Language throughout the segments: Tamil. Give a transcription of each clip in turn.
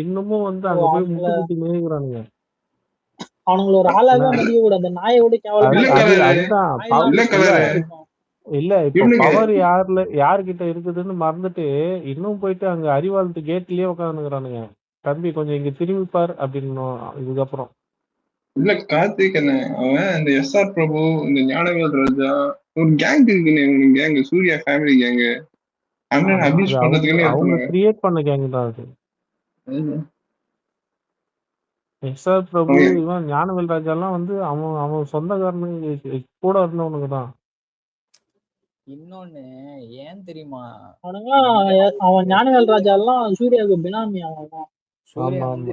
இன்னமும் வந்து ஓ, அங்க போய் அவங்கள முட்டு குத்தி மேய்க்கிறானுங்க. அவனுங்களை ஒரு ஆளாவே மதிக்க கூடாது. அந்த நாயை விட கேவலமா அதுதான் இருக்கும். இல்ல இப்ப பவர் யாருகிட்ட இருக்குதுன்னு மறந்துட்டு இன்னும் போயிட்டு அங்க அறிவாலத்து கேட்லயே உட்காந்துக்கிறானுங்க. தம்பி கொஞ்சம் இங்க திரும்பிப்பார் அப்படின்னு இதுக்கப்புறம் இல்ல கார்த்திக் என்ன அவன் இந்த எஸ்ஆர் பிரபு, இந்த ஞானவேல் ராஜா ஒரு கேங் இருக்குன்னு கேங், சூர்யா ஃபேமிலி கேங்கு அண்ணன் அபியூஸ் பண்றதுக்குன்னு அவங்க கிரியேட் பண்ண கேங் தான் அது. எஸ்ஆர் பிரபு இவன் ஞானவேல் ராஜா எல்லாம் வந்து அவன் சொந்தக்காரனுக்கு கூட இருந்தவனுக்கு தான். இன்னொன்னு ஏன் தெரியுமா, அவன் ஞானவேல் ராஜா எல்லாம் சூர்யாவுக்கு பினாமி. அவன் சூர்யா வந்து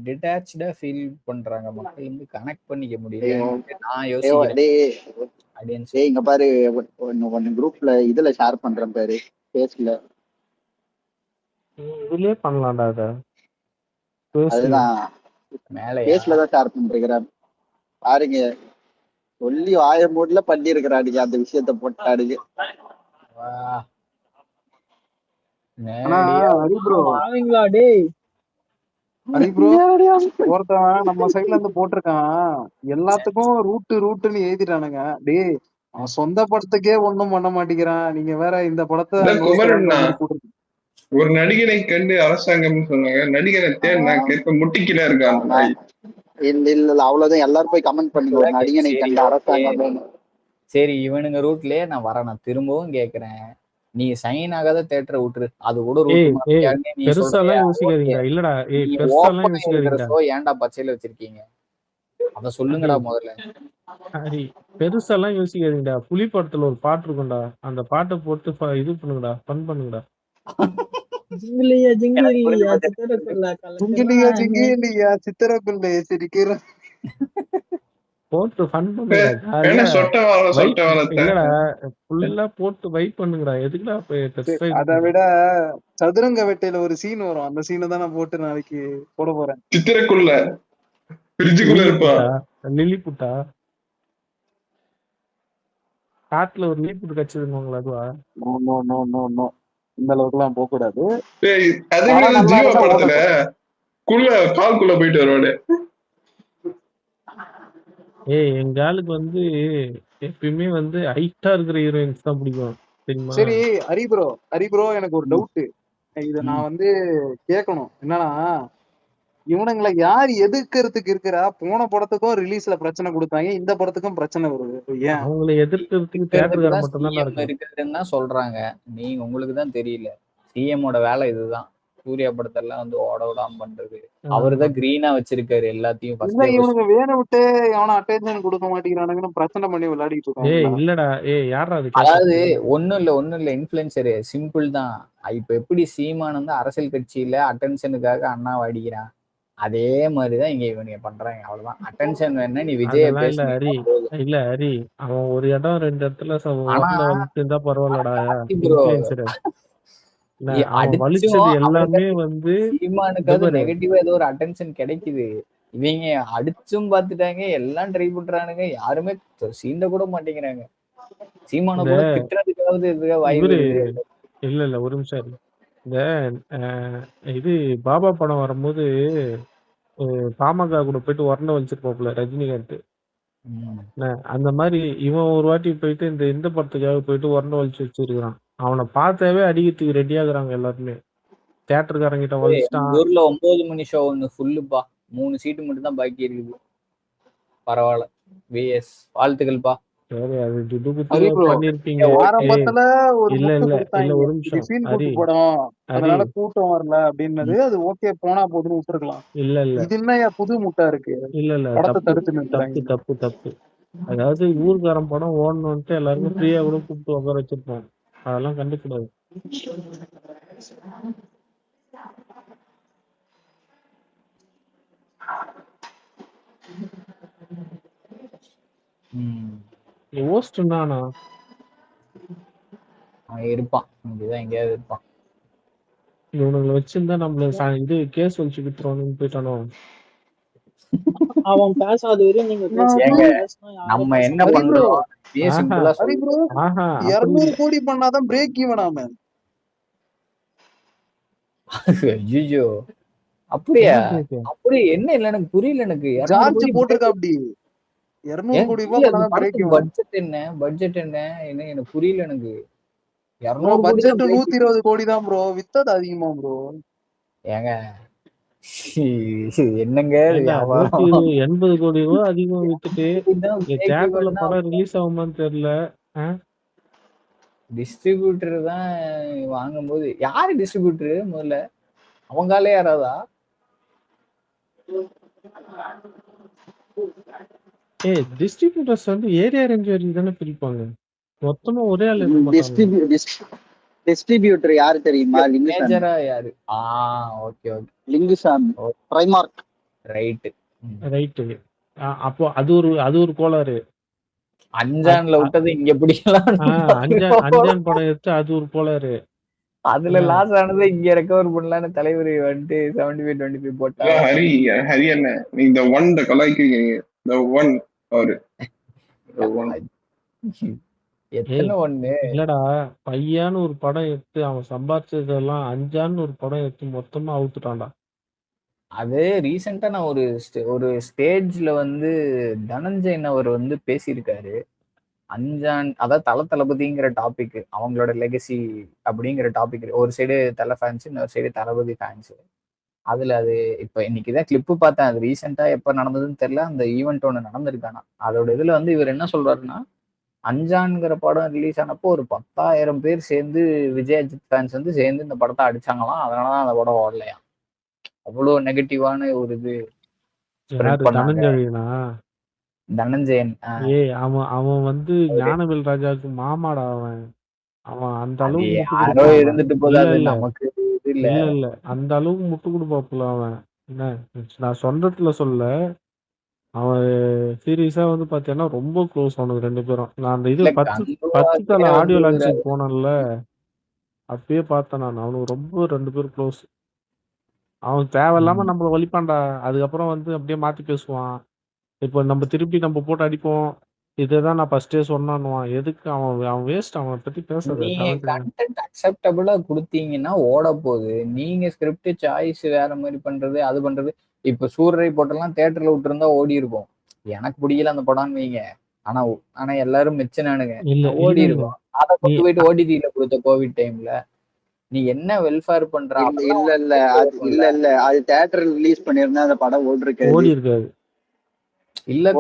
டிட்டாச்சா ஃபீல் பண்றாங்க, மக்கள் வந்து கனெக்ட் பண்ணிக்க முடியல. நான் யோசிக்கிறேன். இங்க பாரு, ஒன்னு குரூப்ல இதுல ஷேர் பண்றேன் பாரு, பேஸ்ல. இதுலயே பண்ணலாம்டா அத. அதுதான் பேஸ்ல தான் ஷேர் பண்றேன் பாருங்க. சொல்லி வாய மூட்ல பண்ணி இருக்கிறானுங்க அந்த விஷயத்த போட்டாடுங்க. ஒருத்தவன் நம்ம சைட்ல இருந்து போட்டிருக்கான், எல்லாத்துக்கும் ரூட்டுன்னு எழுதிட்டானுங்க. டேய் அவன் சொந்த படத்துக்கே ஒண்ணும் பண்ண மாட்டேங்கிறான், நீங்க வேற இந்த படத்தை. ஒரு நடிகனை கண்டு அரசாங்கம் சொன்னாங்க, நடிகரை தேடினா கேட்க முட்டிக்கில இருக்காங்க. இல்ல அவ்வளவுதான், எல்லாரும் போய் கமெண்ட் பண்ணுங்க, நடிகனை கண்டு அரசாங்கம். சரி இவனுங்க ரூட்லயே நான் வரேன், நான் திரும்பவும் கேக்குறேன், நீ சைன் ஆகாத தேட்டரை விட்டுரு, அது கூட ஏன்டா பச்சையில வச்சிருக்கீங்க, அத சொல்லுங்கடா முதல்ல. பெருசாலாம் யோசிக்காதீங்கடா. புலி படத்துல ஒரு பாட்டு இருக்கும்டா, அந்த பாட்டை போட்டு இது பண்ணுங்கடா, ஃபன் பண்ணுங்கடா. போட்டு ஃபன் பண்ணுங்கடா, போட்டு வைப் பண்ணுங்கடா. எதுக்குடா அதை விட சதுரங்க வேட்டையில ஒரு சீன் வரும், அந்த சீனை தான் நான் போட்டு நாளைக்கு போட போறேன். சித்திரக்குள்ள லில்லிபுட்டா காட்டுல ஒரு லில்லிபுட்டு கட்சிருந்தவங்களா? அதுவா? இந்த அளவுக்கு எல்லாம் போக கூடாது. கால்குள்ள போயிட்டு வருவானே. எங்க ஆளுக்கு வந்து எப்பயுமே வந்து ஹைட்டா இருக்கிற ஹீரோயின்ஸ் தான் பிடிக்கும், தெரியுமா? சரி ஹரிப்ரோ எனக்கு ஒரு டவுட், இத நான் வந்து கேட்கணும். என்னன்னா, இவனுங்களை யார் எதிர்க்கிறதுக்கு இருக்கிறா? போன படத்துக்கும் ரிலீஸ்ல பிரச்சனை கொடுத்தாங்க, இந்த படத்துக்கும் பிரச்சனை வருது. ஏன் அவங்களை எதிர்க்கிறதுக்கு தியேட்டர்கார மட்டும் தான் இருக்குதுன்னு சொல்றாங்க. நீங்க உங்களுக்கு தான் தெரியல, சிஎம்மோட வேலை இதுதான். சூர்யா படத்தெல்லாம் வந்து ஓட விடாம பண்றது, அவருதான் கிரீனா வச்சிருக்காரு எல்லாத்தையும். இவனுக்கு வேணும் விட்டு எவனும் அட்டென்ஷன் கொடுக்க மாட்டேங்கிறானுங்கன்னு பிரச்சனை பண்ணி விளையாடிட்டு இருக்காங்க. இல்லடா யாரா அது? அதாவது ஒண்ணும் இல்ல இன்ஃபுளுசரு சிம்பிள் தான். இப்ப எப்படி சீமான் வந்து அரசியல் கட்சியில அட்டென்ஷனுக்காக அண்ணாவை அடிக்கிறான், அதே மாதிரிதான் இங்க இவனுங்க பண்றாங்க. அவ்வளவுதான். அட்டென்ஷன் வேணா நீ விஜய இல்ல ஹரி, அவன் ஒரு இடம் 2 இடத்துல வலிச்சிருந்தா பரவாயில்லடா. எல்லாமே வந்து சீமானுக்காவது நெகட்டிவா ஏதோ ஒரு அட்டென்ஷன் கிடைக்குது. இவங்க அடிச்சும் பாத்துட்டாங்க, எல்லாம் ட்ரை பண்றானுங்க, யாருமே சீண்ட கூட மாட்டேங்கிறாங்க. சீமான கூட திட்டுறதுக்காவது வாய்ப்பு. இல்ல ஒரு நிமிஷம். இந்த இது பாபா படம் வரும்போது பாமக கூட போயிட்டு உரண்ட வச்சிருப்போம்ல ரஜினிகாந்த், அந்த மாதிரி இவன் ஒரு வாட்டி போயிட்டு இந்த படத்துக்காக போயிட்டு உரண்ட வலிச்சு வச்சிருக்கான். அவனை பார்த்தாவே அடிக்கிறதுக்கு ரெடியாகுறாங்க எல்லாருமே. தியேட்டர்காரங்கிட்ட வலிச்சிட்டான். ஊர்ல 9 மணி ஷோ ஒண்ணு ஃபுல்லுப்பா, 3 சீட்டு மட்டும் தான் பாக்கி இருக்குது. பரவாயில்ல, விஎஸ் வாழ்த்துக்கள்பா. சரி, அது பண்ணிருப்பீங்க. ஆரம்பத்துல ஒரு படம் அதனால கூட்டம் வரல அப்படின்னது, அது ஓகே போனா போதுன்னு விட்டுருக்கலாம். இல்ல இது என்ன புது முட்டா இருக்கு? இல்ல தப்பு. அதாவது ஊர்காரன் படம் ஓடணும்ட்டு எல்லாருக்கும் ஃப்ரீயா கூட கூப்பிட்டு உட்கார வச்சிருப்போம், அதெல்லாம் கண்டுக்கூடாது. இருப்பான், இங்கதான் எங்கேயாவது இருப்பான். இவனுங்களை வச்சிருந்தா நம்மள இது கேஸ் வச்சு விட்டுறோம்னு போயிட்டானோ. அவன் பேசாத வரையும் நீங்க நம்ம என்ன பண்றோம்? 200 கோடி பண்ணாதான் பிரேக் ஈவன். ஆமா ஐயோ, அப்படியா? என்ன டேட்டு? அப்படி என்ன இல்ல எனக்கு புரியல. எனக்கு 200 ஜார்ஜ் கோடி போட்டிருக்கா அப்படி 200 கோடி ரூபாய் இல்ல, இந்த படம் படத்துக்கு கிடைக்கும். பட்ஜெட் என்ன? பட்ஜெட் என்ன? என்ன எனக்கு புரியல எனக்கு. ப்ரோ 200 கோடி பட்ஜெட் தான் break. 120 கோடி தான் ப்ரோ, வித்தது அதிகமா ப்ரோ. ஏங்க என்னங்க இது ஏண்டா வியாபாரம்? 180 கோடி ரூபா அதிகமா வித்துட்டு இதுதான் இங்க break தியேட்டர்ல even னா படம் ரிலீஸ் ஆகுமான்னு தெரியல. டிஸ்ட்ரிபியூட்டர் தான் வாங்கும்போது யாரு டிஸ்ட்ரிபியூட்டர் முதல்ல? அவங்காலே யாராவதா? டிஸ்ட்ரிபியூட்டர்ஸ் வந்து ஏரியா ரேஞ்ச் வரைக்கும் தானே பிரிப்பாங்க. மொத்தமா ஒரே ஆள் இருக்க மாட்டாங்க. டிஸ்ட்ரிபியூட்டர் யாரு தெரியுமா? லிங்குசாமி. மேஜரா யாரு? Okay okay. Lingusamy Primark. Right. Right. அப்போ அது ஒரு கோளாறு. அஞ்சான்ல விட்டது இங்க பிடிக்கலாம். அஞ்சான் படம் எடுத்து அது ஒரு கோளாறு. அதுல லாஸ் ஆனதை இங்க ரெக்கவர் பண்ணலான்னு தலைவர் வந்துட்டு 75-25 போட்டா. ஹரி என்ன நீங்க the one கலாய்க்கிறீங்க. the one அவரு எத்தனை ஒண்ணு இல்லடா, பையான்னு ஒரு படம் எடுத்து அவன் சம்பாதிச்சதெல்லாம் அஞ்சான்னு ஒரு படம் எடுத்து மொத்தமா அவுத்துட்டான்டா. அது ரீசெண்டா நான் ஒரு ஸ்டேஜ்ல வந்து தனஞ்சயன் அவர் வந்து பேசியிருக்காரு. அஞ்சான் அதாவது தளபதிங்கிற டாபிக், அவங்களோட லெகசி அப்படிங்கிற டாபிக். ஒரு சைடு தலை ஃபேன்ஸ், இன்னொரு சைடு தளபதி ஃபேன்ஸ். அதுல அது இப்ப இன்னைக்குதான் கிளிப்பு பார்த்தேன். அது ரீசெண்டா எப்ப நடந்ததுன்னு தெரியல. அந்த ஈவெண்ட் ஒண்ணு நடந்திருக்கானா. அதோட இதுல வந்து இவர் என்ன சொல்றாருன்னா, அஞ்சான்ங்கிற படம் ரிலீஸ் ஆனப்போ ஒரு 10,000 பேர் சேர்ந்து விஜய் அஜித் ஃபேன்ஸ் வந்து சேர்ந்து இந்த படத்தை அடிச்சாங்களாம். அதனாலதான் அந்த படம் ஓடலையா. அவ்வளவு நெகட்டிவான ஒரு இது ஸ்ப்ரெட் பண்ணாங்க. தனஞ்சயன் அவன் வந்து ஞானவேல் ராஜாவுக்கு மாமாடா. அவன் அந்த அளவுக்கு யாரோ இருந்துட்டு போதாது நமக்கு இல்ல அந்த அளவுக்கு முட்டு கொடுப்பாப்புல அவன். என்ன நான் சொந்தத்துல சொல்ல, அவன் சீரியஸா வந்து பாத்தீங்கன்னா ரொம்ப க்ளோஸ் அவனுக்கு 2 பேரும். நான் அந்த இது 10 தலை ஆடியோ லான்ச்சுக்கு போனேன்ல, அப்பயே பார்த்தேன் நான். அவனுக்கு ரொம்ப 2 பேரும் க்ளோஸ். அவன் தேவையில்லாம நம்மள வலிப்பான்டா. அதுக்கப்புறம் வந்து அப்படியே மாத்தி பேசுவான். இப்போ நம்ம திருப்பி நம்ம போட்டு அடிப்போம். இதேதான் நான் ஃபர்ஸ்டே சொன்னான்னுவான். எதுக்கு அவன் வேஸ்ட். அவனை பத்தி பேசுறது. நீங்க கண்டென்ட் அக்செப்டபிளா கொடுத்தீங்கன்னா ஓட போகுது. நீங்க ஸ்கிரிப்ட் சாய்ஸ் வேற மாதிரி பண்றது, அது பண்றது. இப்ப சூரரை போட்டெல்லாம் தியேட்டர்ல விட்டுருந்தா ஓடி இருக்கும். எனக்கு பிடிக்கல அந்த படம்னு வைங்க. ஆனா எல்லாரும் மெச்சினானுங்க, ஓடி இருக்கும். அதை கொண்டு போயிட்டு ஓடிடில கொடுத்த கோவிட் டைம்ல நீ என்ன வெல்ஃபேர் பண்ற? இல்ல அது தியேட்டர் ரிலீஸ் பண்ணிருந்தா அந்த படம் ஓடி இருக்காது. இல்ல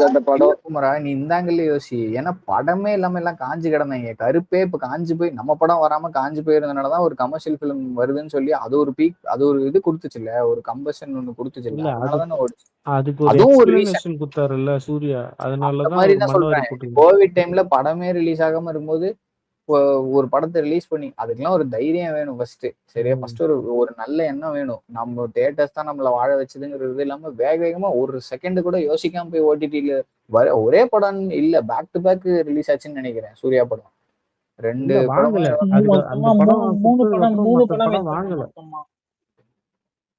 அந்த படம் குமரா, நீ இந்தாங்கல்ல யோசி. ஏன்னா படமே இல்லாம எல்லாம் காஞ்சு கிடந்தாங்க. கருப்பே இப்ப காஞ்சு போய் நம்ம படம் வராம காஞ்சு போயிருந்தனாலதான் ஒரு கமர்ஷியல் பிலிம் வருதுன்னு சொல்லி அது ஒரு பீக், அது ஒரு இது கொடுத்துச்சுல்ல, ஒரு கம்பஷன் ஒண்ணு கொடுத்துச்சுல்ல. அதனாலதானே ஓடிச்சு. அதுவும் ஒரு ரீசன் கொடுத்தாருல்ல சூர்யா. அதனாலதான் மாதிரிதான் சொல்றேன். கோவிட் டைம்ல படமே ரிலீஸ் ஆகாம இருக்கும்போது ஒரு படத்தை ரிலீஸ் பண்ணி அதுக்கெல்லாம் ஒரு தைரியம் வேணும் ஃபர்ஸ்ட். சரியா? ஃபர்ஸ்ட் ஒரு நல்ல எண்ணம் வேணும். நம்ம தியேட்டர்ஸ் தான் நம்மள வாழ வச்சதுங்கிறது இல்லாம வேகமா ஒரு செகண்ட் கூட யோசிக்காம போய் ஓடிடில ஒரே படம் இல்ல, பேக் டு பேக் ரிலீஸ் ஆச்சுன்னு நினைக்கிறேன் சூர்யா படம். 2 படம் வாங்கல.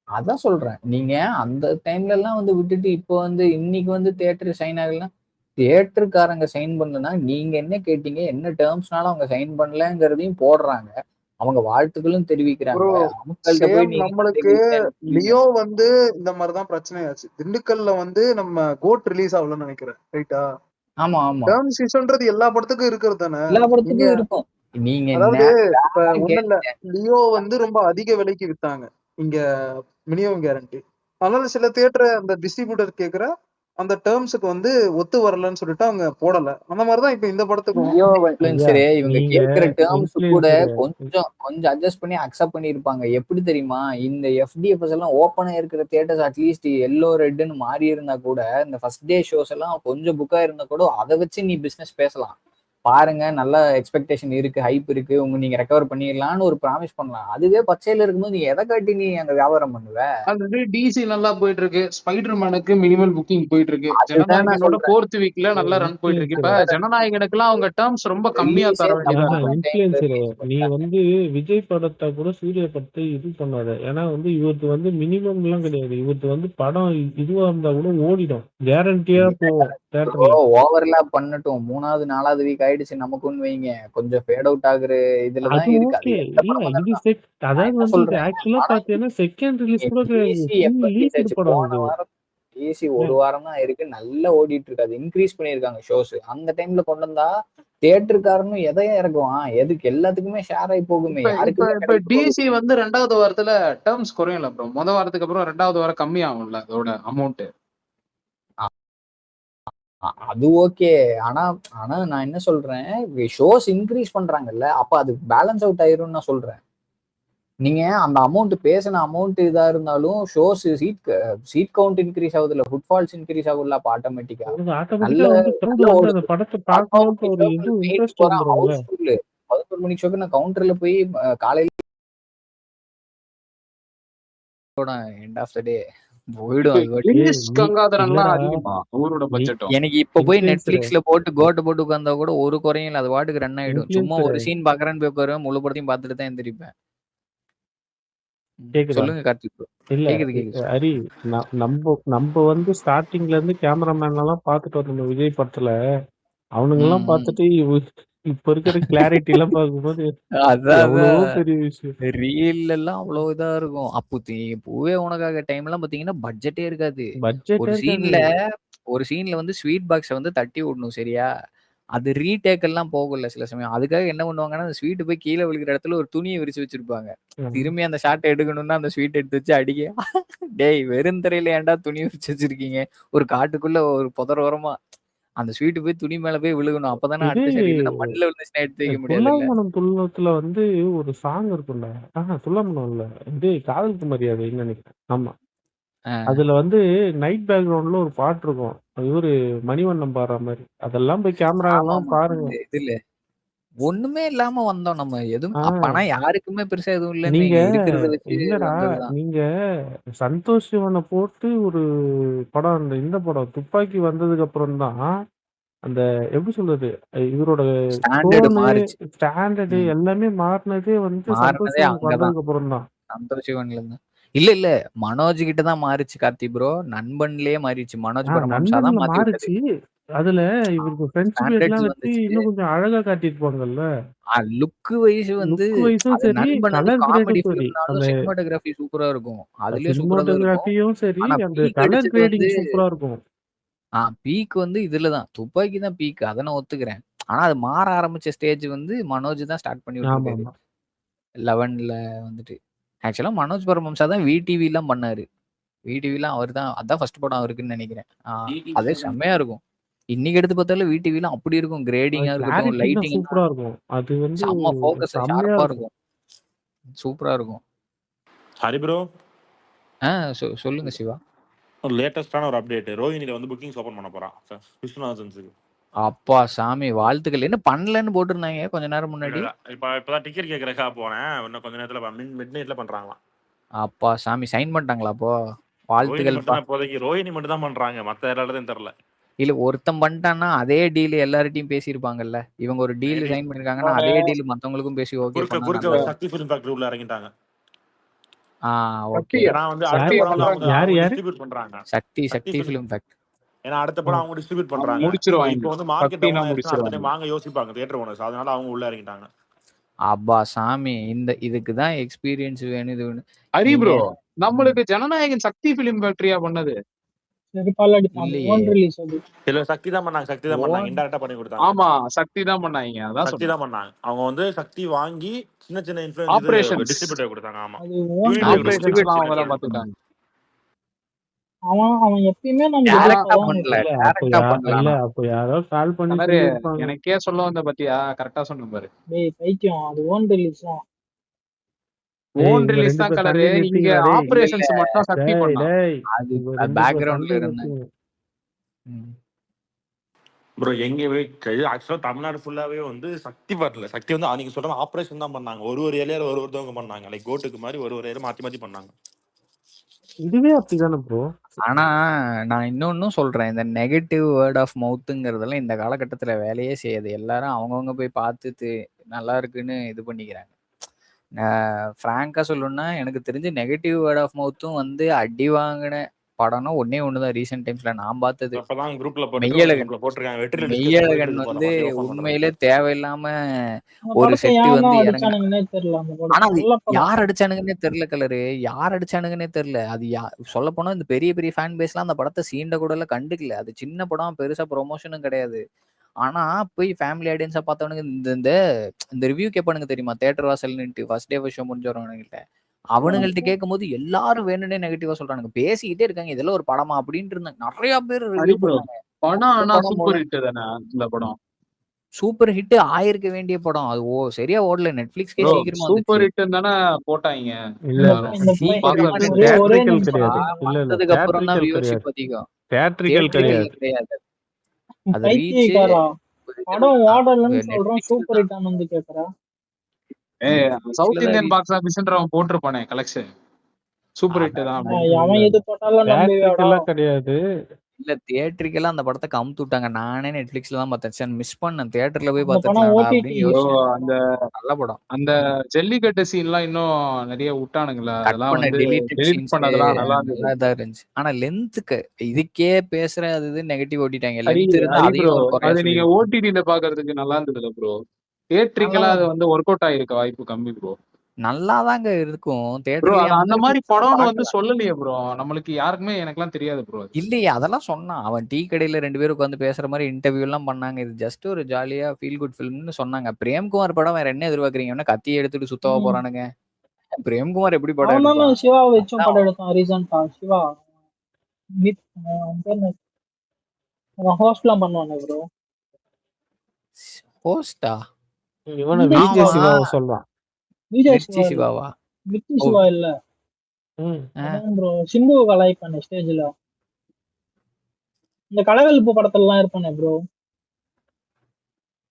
அதான் சொல்றேன். நீங்க அந்த டைம்ல எல்லாம் வந்து விட்டுட்டு இப்போ வந்து இன்னைக்கு வந்து தியேட்டர் சைன் ஆகலாம். தியேட்டருக்காரங்க சைன் பண்ணலன்னா நீங்க என்ன கேட்டீங்க, என்ன டேர்ம்ஸ்னால அவங்க சைன் பண்ணலங்கிறதையும் போடுறாங்க. அவங்க வாழ்த்துக்களும் தெரிவிக்கிறாங்க. நம்மளுக்கு லியோ வந்து இந்த மாதிரிதான் பிரச்சனையாச்சு. திண்டுக்கல்ல வந்து நம்ம கோட் ரிலீஸ் ஆகலன்னு நினைக்கிறேன். ரைட்டா? ஆமா ஆமா. டேர்ம்ஸ் இஷ்யூன்றது எல்லா படத்துக்கும் இருக்கிறது தானே. எல்லா படத்துக்கும் இருக்கும். நீங்க அதாவது இப்ப ஒண்ணு இல்ல, லியோ வந்து ரொம்ப அதிக விலைக்கு வித்தாங்க இங்க மினிமம் கேரண்டி. அதனால சில தியேட்டர் அந்த டிஸ்ட்ரிபியூட்டர் கேக்குற அந்த டேர்ம்ஸுக்கு வந்து ஒத்து வரலன்னு சொல்லிட்டு அவங்க போடல. அந்த மாதிரிதான் இப்ப இந்த படத்துக்கும் இவங்க கேட்கிற டேர்ம்ஸ் கூட கொஞ்சம் அட்ஜஸ்ட் பண்ணி அக்செப்ட் பண்ணிருப்பாங்க. எப்படி தெரியுமா? இந்த FDFS எல்லாம் ஓப்பனா இருக்கிற தியேட்டர்ஸ் அட்லீஸ்ட் எல்லோ ரெட்னு மாறி இருந்தா கூட, இந்த ஃபர்ஸ்ட் டே ஷோஸ் எல்லாம் கொஞ்சம் புக்கா இருந்தா கூட அதை வச்சு நீ பிசினஸ் பேசலாம். பாருங்க, நல்ல எக்ஸ்பெக்டேஷன் இருக்கு, ஹைப் இருக்கு, நீங்க ரெக்கவர் பண்ணிடலாம்னு ஒரு ப்ராமிஸ் பண்ணலாம். அதுவே பச்சையில இருக்கும்போது நீ எதை காட்டி நீ அங்க வியாபாரம் பண்ணுவ? ஆல்ரெடி DC நல்லா போயிட்டு இருக்கு. ஸ்பைடர்மேனுக்கு மினிமல் புக்கிங் போயிட்டு இருக்கு. ஜனநாயகனோட 4th வீக்ல நல்லா ரன் போயிட்டு இருக்கு. இப்ப ஜனநாயகனுக்குலாம் அவங்க டேர்ம்ஸ் ரொம்ப கம்மியா தர வேண்டியதா. நீ வந்து விஜய் படத்தை கூட சூர்யா படத்தை இது பண்ணாத. ஏன்னா வந்து இவருக்கு வந்து மினிமம் எல்லாம் கிடையாது. இவருக்கு வந்து படம் இதுவா இருந்தா கூட ஓடிடும், கேரண்டியா போவோம். ஓவர்லாப் பண்ணட்டும். 3வது 4வது வீக் ஆயிடுச்சு. ஆயிடுச்சு நமக்குன்னு வைங்க, கொஞ்சம் ஃபேட் அவுட் ஆகுற இதுலதான் அது இருக்கு. அது ஓகே. எந்த இல்ல படமா இது இருந்தாலும். நான் அதாவது என்ன வந்து இது சொல்றேன், ஆக்சுவலா ஆனா பாத்தீங்கன்னா செகண்ட் ரிலீஸ் கூட கிடையாது. டிசி ஃபுல் எப்ப ரிலீஸ் லீக்டு ஆச்சு? படம் போன இது. வாரம் டிசி ஒரு வாரம் தான் இருக்கு, நல்லா ஓடிட்டு இருக்கு. அது இன்க்ரீஸ் பண்ணிருக்காங்க ஷோஸ். அந்த டைம்ல கொண்டு வந்தா தியேட்டருக்காரனும் எதையும் இறக்குவான், எதுக்கு எல்லாத்துக்குமே ஷேர் ஆகி போகுமே, இப்ப யாருக்குமே இப்ப கிடைக்க போகுது. டிசி வந்து 2வது வாரத்துல டேர்ம்ஸ் குறையல ப்ரோ. முத வாரத்துக்கு அப்புறம் 2வது வாரம் கம்மி ஆகும்ல அதோட அமௌண்ட். அது ஓகே. ஆனா ஆனா நான் என்ன சொல்றேன், ஷோஸ் இன்க்ரீஸ் பண்றாங்கல்ல, அப்ப அது பேலன்ஸ் அவுட் ஆயிரும்னு நான் சொல்றேன். நீங்க அந்த அமௌண்ட் பேசின அமௌண்ட் இதா இருந்தாலும் ஷோஸ் சீட் கவுண்ட் இன்க்ரீஸ் ஆகுது இல்ல, ஃபுட்ஃபால்ஸ் இன்க்ரீஸ் ஆகும்ல அப்ப ஆட்டோமேட்டிக்கா. அது ஆட்டோமேட்டிக்கா நல்ல வந்து க்ரௌட் நல்ல வந்து அந்த ஓடுது. படத்தை 11 பார்க்கணும்ன்ற மணி ஒரு ஷோக்கு இது நைட்டு இன்ட்ரெஸ்ட் போறான் வந்துரும்ல. ஹவுஸ்ஃபுல்லு. 11 மணி ஷோக்கு நான் கவுண்டர்ல போய் காலையில எண்ட் ஆஃப் த டே போயிடும். அது பாட்டு. கிரீஷ் நீ கங்காதரன்லாம் இல்லடா அதிகமா அவரோட நீ பட்ஜெட்டும். எனக்கு இப்ப போய் இன்ஃபுளுசர் நெட்ஃபிளிக்ஸ்ல போட்டு கோட்டை போட்டு உட்கார்ந்தா கூட ஒரு குறையும் இல்ல, அது பாட்டுக்கு ரன் ஆயிடும். சும்மா இன்ஃபுளுசர் ஒரு சீன் பாக்குறேன்னு போய் உட்காருவேன், முழு படத்தையும் பார்த்துட்டு தான் எந்திரிப்பேன். கேக்குதா? சொல்லுங்க கார்த்திக் bro. இல்ல கேக்குது கேக்குது. ஹரி, நம்ம நம்ம வந்து ஸ்டார்டிங்ல இருந்து கேமராமேன் எல்லாம் பார்த்துட்டு வந்தோம் விஜய் படத்துல. அவனுங்க எல்லாம் ம், ம். பார்த்துட்டு இப்ப இருக்கிற கிளாரிட்டி எல்லாம் பார்க்கும்போது அதான் எவ்வளவோ பெரிய விஷயம். ரீல் எல்லாம் அவ்வளவு இதா இருக்கும். அப்போ பூவே உனக்காக டைம் எல்லாம் பாத்தீங்கன்னா பட்ஜெட்டே இருக்காது. பட்ஜெட்டே ஒரு இருக்காது. சீன்ல வந்து ஸ்வீட் பாக்ஸை வந்து தட்டி விடணும் சரியா, அது ரீடேக் எல்லாம் போகல சில சமயம். அதுக்காக என்ன பண்ணுவாங்கன்னா, அந்த ஸ்வீட் போய் கீழே விழுகிற இடத்துல ஒரு துணியை விரிச்சு வச்சிருப்பாங்க. திரும்பி அந்த ஷாட்டை எடுக்கணும்னா அந்த ஸ்வீட் எடுத்து வச்சு அடிக்க, டேய் வெறும் திரையில ஏன்டா துணி விரிச்சு வச்சிருக்கீங்க, ஒரு காட்டுக்குள்ள ஒரு புதர் ஓரமா அந்த ஸ்வீட் போய் துணி மேல போய் விழுகணும், அப்பதானே இது அடுத்த சரி இல்லைன்னா மண்ணில் விழுந்துச்சுன்னா எடுத்து வைக்க முடியாது இல்ல. துல்லாமணம் துள்ளத்துல வந்து ஒரு சாங் இருக்கும்ல. துல்லாமணம் இல்ல, இது காதலுக்கு மரியாதைன்னு நினைக்கிறேன். ஆமா, அதுல வந்து நைட் பேக்ரவுண்ட்ல ஒரு பாட்டு இருக்கும். அது ஒரு மணிவண்ணம் பாடுற மாதிரி. அதெல்லாம் போய் கேமரா ஆமா எல்லாம் ஆமா பாருங்க. இதுல ஒண்ணுமே இல்லாம வந்தோம் நம்ம. எதுவும் ஆஹ் அப்ப ஆனா யாருக்குமே பெருசா எதுவும் இல்லைன்னு நீங்க வைங்க, இருக்கிறத வச்சு இல்லடா, வந்ததுதான். நீங்க சந்தோஷ் சிவனை போட்டு ஒரு படம், இந்த படம் துப்பாக்கி வந்ததுக்கு அப்புறம் தான் அந்த எப்படி சொல்றது, இவரோட ஸ்டாண்டர்டு டோனு மாறுச்சு. ஸ்டாண்டர்டு எல்லாமே மாறினதே வந்து சந்தோஷ் மாறினதே சிவனுக்கு அங்கதான், வந்ததுக்கு அப்புறம் தான். சந்தோஷ் சிவன்ல இருந்து. இல்ல இல்ல, மனோஜ் கிட்ட தான் மாறிச்சு கார்த்தி ப்ரோ. நண்பன்லயே மாறிச்சு, மனோஜ் பரமஹம்சா தான் நண்பன்ல மாத்தி விட்டது. மாறிச்சு. அதுல இவருக்கு ஃப்ரெண்ட்ஷிப் எல்லாம் ஸ்டாண்டர்ட்ஸ் வச்சு வந்துச்சு. இன்னும் கொஞ்சம் அழகா காட்டியிருப்பாங்கல்ல. லுக் வைஸ் வந்து லுக் வைஸும் அது சரி, நண்பன் வந்து கலர் காமெடி கிரேடும் சரி, ஃபிலிம்னாலும் அந்த சினிமாட்டோகிராஃபி சூப்பரா இருக்கும். அதுலயும் சூப்பரா தான் இருக்கும். சினிமாட்டோகிராஃபியும் சரி, ஆனா அந்த பீக் கலர் அடிச்சது வந்து கிரேடிங் சூப்பரா இருக்கும். பீக் வந்து இதுலதான், துப்பாக்கி தான் பீக், அதை நான் ஒத்துக்கிறேன். ஆனா அது மாற ஆரம்பிச்ச ஸ்டேஜ் வந்து மனோஜ் தான் ஸ்டார்ட் பண்ணி ஆமா விட்டுருக்காரு ஆமா 11ல வந்துட்டு. ஆக்சுவலா மனோஜ் பரமஹம்சா தான் விடிவி எல்லாம் பண்ணாரு. விடிவி எல்லாம் அவர் தான், அதான் ஃபர்ஸ்ட் படம் அவருக்குன்னு நினைக்கிறேன். அதே செம்மையா இருக்கும். இன்னைக்கு எடுத்து பார்த்தாலும் விடிவி எல்லாம் அப்படி இருக்கும், கிரேடிங்கா இருக்கட்டும், கிளாரிட்டி எல்லாம் லைட்டிங் எல்லாம் சூப்பரா இருக்கும். அது வந்து செம்ம ஃபோக்கஸ் செம்மையா ஷார்ப்பா இருக்கும். இருக்கும், சூப்பரா இருக்கும். ஹரி ப்ரோ, சொல்லுங்க சிவா. ஒரு லேட்டஸ்டான ஒரு அப்டேட், ரோஹினில வந்து புக்கிங்ஸ் ஓபன் பண்ண போறான் விஸ்வநாதன்ஸுக்கு. அப்பா சாமி வாழ்த்துக்கள். என்ன பண்ணலன்னு போட்டிருந்தாங்க கொஞ்ச நேரம் முன்னாடி. இப்பதான் டிக்கெட் கேட்கறக்கா போனேன், இன்னும் கொஞ்ச நேரத்துல மிட் நைட்ல பண்றாங்களாம். அப்பா சாமி சைன் பண்ணிட்டாங்களா அப்போ? வாழ்த்துக்கள். இப்போதைக்கு ரோஹினி மட்டும் தான் பண்றாங்க, மத்த எல்லாரும் தெரியல. இல்ல ஒருத்தன் பண்ணிட்டான்னா அதே டீல் எல்லார்ட்டையும் பேசியிருப்பாங்கல்ல. இவங்க ஒரு டீல் சைன் பண்ணிருக்காங்கன்னா அதே டீல் மத்தவங்களுக்கும் பேசி ஓகே பண்ணா ஒரு சக்தி ஃபிலிம் ஃபேக்டரி உள்ள இறங்கிட்டாங்க. ஓகே. ஏன்னா வந்து அடுத்த படம் அவங்க டிஸ்ட்ரிபியூட் பண்றாங்க. சக்தி ஃபிலிம் ஃபேக்டரி. ஏன்னா அடுத்த படம் அவங்க டிஸ்ட்ரிபியூட் பண்றாங்க. இப்போ வந்து மார்க்கெட் டவுன் ஆயிடுச்சுன்னா அடுத்த வாங்க யோசிப்பாங்க தியேட்டர் ஓனர்ஸ், அதனால அவங்க உள்ள இறங்கிட்டாங்க. அப்பா சாமி, இதுக்கு தான் எக்ஸ்பீரியன்ஸ் வேணும். இது வேணும். ஹரி ப்ரோ, நம்மளுக்கு ஜனநாயகன் சக்தி பிலிம் ஃபேக்டரியா பண்ணது? இல்ல சக்தி தான் பண்ணாங்க, சக்தி தான் பண்ணாங்க, இன்டைரக்டா பண்ணி கொடுத்தாங்க. ஆமா சக்தி தான் பண்ணாங்க, அதான் சக்தி தான் பண்ணாங்க. அவங்க வந்து சக்தி வாங்கி சின்ன சின்ன இன்ஃப்ளூயன்ஸ் டிஸ்ட்ரிபியூட்டர் கொடுத்தாங்க. ஆமா, ஆபரேஷன்ஸ்லாம் அவங்க எல்லாம் பாத்துட்டாங்க. அவன் எப்பயுமே நம்ம இல்ல அப்ப யாரோ கால் பண்ணி சொல்லிருப்பாங்க. எனக்கே சொல்ல வந்த பத்தியா, கரெக்டா சொன்ன பாரு. டேய் பைத்தியம், அது ஓன் ரிலீஸ் தான். ஓன் ரிலீஸ் தான் கலரு. இங்க ஆபரேஷன்ஸ் மட்டும் சக்தி பண்ணா. அது பேக்ரவுண்ட்ல இருந்தாங்க ப்ரோ. எங்கவே ஆக்சுவலா தமிழ்நாடு ஃபுல்லாவே வந்து சக்தி வரல. சக்தி வந்து நீங்க சொல்ற ஆபரேஷன் தான் பண்ணாங்க. ஒரு ஏரியால ஒருத்தவங்க பண்ணாங்க, லைக் கோட்டுக்கு மாதிரி ஒரு ஏரியா மாத்தி மாத்தி பண்ணாங்க. இதுவே அப்படிதானே ப்ரோ. ஆனா நான் இன்னொன்னும் சொல்றேன், இந்த நெகட்டிவ் வேர்ட் ஆஃப் மவுத்துங்கிறதெல்லாம் இந்த காலகட்டத்துல வேலையே செய்யாது. எல்லாரும் அவங்கவுங்க போய் பார்த்துட்டு நல்லா இருக்குன்னு இது பண்ணிக்கிறாங்க. ஃப்ராங்கா சொல்லணும்னா எனக்கு தெரிஞ்சு நெகட்டிவ் வேர்ட் ஆஃப் மவுத்தும் வந்து அடி வாங்கின படம்னா ஒன்னே ஒண்ணுதான் ரீசெண்ட் டைம்ஸ்ல நான் பார்த்தது. அப்பதான் குரூப்ல போட்டு மெய்யழகன். குரூப்ல போட்டிருக்காங்க. வெற்றில டிஸ்கஷன் போயிட்டு மெய்யழகன் இருக்கு போற வந்து மாதிரி ஓபன் பண்றது. உண்மையிலே தேவையில்லாம அந்த ஒரு படத்தை செட்டு ஏன் வந்து தான் இறங்கினா. அடிச்சானுங்கன்னே தெரியல. அந்த ஆனா படம் அது நல்ல படம். யார் அடிச்சானுங்கன்னே தெரியல கலரு. யார் அடிச்சானுங்கன்னே தெரியல. அது சொல்ல போனா இந்த பெரிய பெரிய ஃபேன் பேஸ்லாம் அந்த படத்தை சீண்ட கூட கண்டுக்கல. அது சின்ன படம், பெருசா ப்ரொமோஷனும் கிடையாது. ஆனா போய் ஃபேமிலி ஆடியன்ஸா பார்த்தவனுங்க இந்த இந்த இந்த ரிவ்யூ கேட்பானுங்க தெரியுமா, தேட்டர் வாசல்னுட்டு ஃபர்ஸ்ட் டே ஃபர்ஸ்ட் ஷோ முடிஞ்ச வரவனுங்கிட்ட. அவனுங்கள்ட்ட கேட்கும்போது எல்லாரும் வேணும்னே நெகட்டிவா சொல்றானுங்க. பேசிக்கிட்டே இருக்காங்க இதெல்லாம் ஒரு படமா அப்படின்ட்டு இருந்தாங்க. நிறைய பேர் ஹரி ரிவ்யூ ப்ரோ பண்ணாங்க. படம் இந்த ஆனா படம் சூப்பர் ஹிட் தானே இந்த படம். சூப்பர் ஹிட் ஆயிருக்க வேண்டிய படம். அது சரியா ஓடல. நெட்ஃபிளிக்ஸ்க்கே ப்ரோ சீக்கிரமா சூப்பர் வந்துச்சு. ஹிட் தானே போட்டாங்க. இல்ல எல்லாரும் இந்த சீக்கிரமா பாக்ஸ் பையன் ஆபீஸ் ஒரே ஒரே தியேட்ரிக்கல் நிமிஷம் கிடையாது. இல்ல இல்ல வந்ததுக்கு அப்புறம் தான் தியேட்ரிக்கல் வியூவர்ஷிப் கிடையாது. அதிகம். தியேட்ரிக்கல் தியேட்டரிக்கல் கிடையாது. கிடையாது. அது ரீச் பைத்தியக்காரா படம் ஓடலன்னு சொல்றோம், நெட்ஃபிளிக்ஸ்ல சூப்பர் தான். ஹிட் வந்து கேக்குறா. சவுத் நெட்ஃபிளிக்ஸ்ல தான் இந்தியன் ரீச். பாக்ஸ் ஆபீஸ்ன்றவன் போட்டிருப்பானே கலெக்ஷன் சூப்பர் ஹிட் தான் அப்படின்னு. அவன் எது போட்டாலும் நம்புவியாடா? தியேட்ரிக்கலா கிடையாது. இல்ல தியேட்டரிக்கெல்லாம் அந்த படத்தை கமுத்து விட்டாங்க. நானே நெட்ஃபிளிக்ஸ்ல தான் பார்த்தேன். மிஸ் பண்ணேன். தியேட்டர்ல போய் அந்த படம் பார்த்துக்கலாம்டா ஓடிடி அப்படின்னு யோசிச்சேன். அந்த நல்ல படம். அந்த ஜல்லிக்கட்டு சீன்லாம் இன்னும் நிறைய விட்டானுங்களா, கட் அதெல்லாம் பண்ண வந்து டெலிட்டட் டெலிட் சீன்ஸ் பண்ணதெல்லாம் நல்லா இருந்தது. நல்லா தான் இருந்துச்சு. ஆனா லென்த்துக்கு இதுக்கே பேசுற அது இது நெகட்டிவ் ஓட்டிட்டாங்க. ஹரி லென்த் இருந்தா ஹரி ப்ரோ அதையும் ஒரு குறையா அது நீங்க சொல்லிருக்காங்க. ஓடிடில பாக்குறதுக்கு நல்லா இருந்ததுல ப்ரோ. தியேட்டரிக்கலா அது வந்து ஒர்க் அவுட் ஆயிருக்க வாய்ப்பு கம்மி ப்ரோ. நல்லாதாங்க இருக்கும். ப்ரோ தியேட்டர்ல அது அந்த மாதிரி மாதிரி ஃபிலிம்ஸ் படம்னு வந்து பார்க்கலாம். சொல்லலையே ப்ரோ. நம்மளுக்கு யாருக்குமே எனக்கெல்லாம் தெரியாது ப்ரோ. இல்லையே அதெல்லாம் சொன்னான். அவன் டீ கடையில 2 பேரும் உட்காந்து பேசுற மாதிரி இன்டர்வியூ எல்லாம் பண்ணாங்க. இது ஜஸ்ட் ஒரு ஜாலியா ஃபீல் குட் ஃபிலிம்னு சொன்னாங்க. பிரேம்குமார் படம் வேற என்ன எதிர்பார்க்கறீங்க? என்ன கத்தியை எடுத்துட்டு சுத்தவா போறானுங்க? பிரேம்குமார் எப்படி படம் அவன் தானே எடுப்பான்? சிவா வச்சும் அதான் படம் எடுத்தான் ரீசெண்டா. சிவா ஹோஸ்ட்லாம் பண்ணுவானே ப்ரோ. ஹோஸ்டா? இவனை விஜய் விஜய் சிவா. சிவாவை சொல்றான். விஜய் மிர்ச்சி சிவா இல்ல, சிவாவா? மிர்ச்சி ஓ சிவா இல்ல. ம். அதான் ப்ரோ சிம்புவை கலாய் பண்ண ஸ்டேஜ்ல. இந்த கலகலப்பு படத்துல எல்லாம் இருப்பானே ப்ரோ.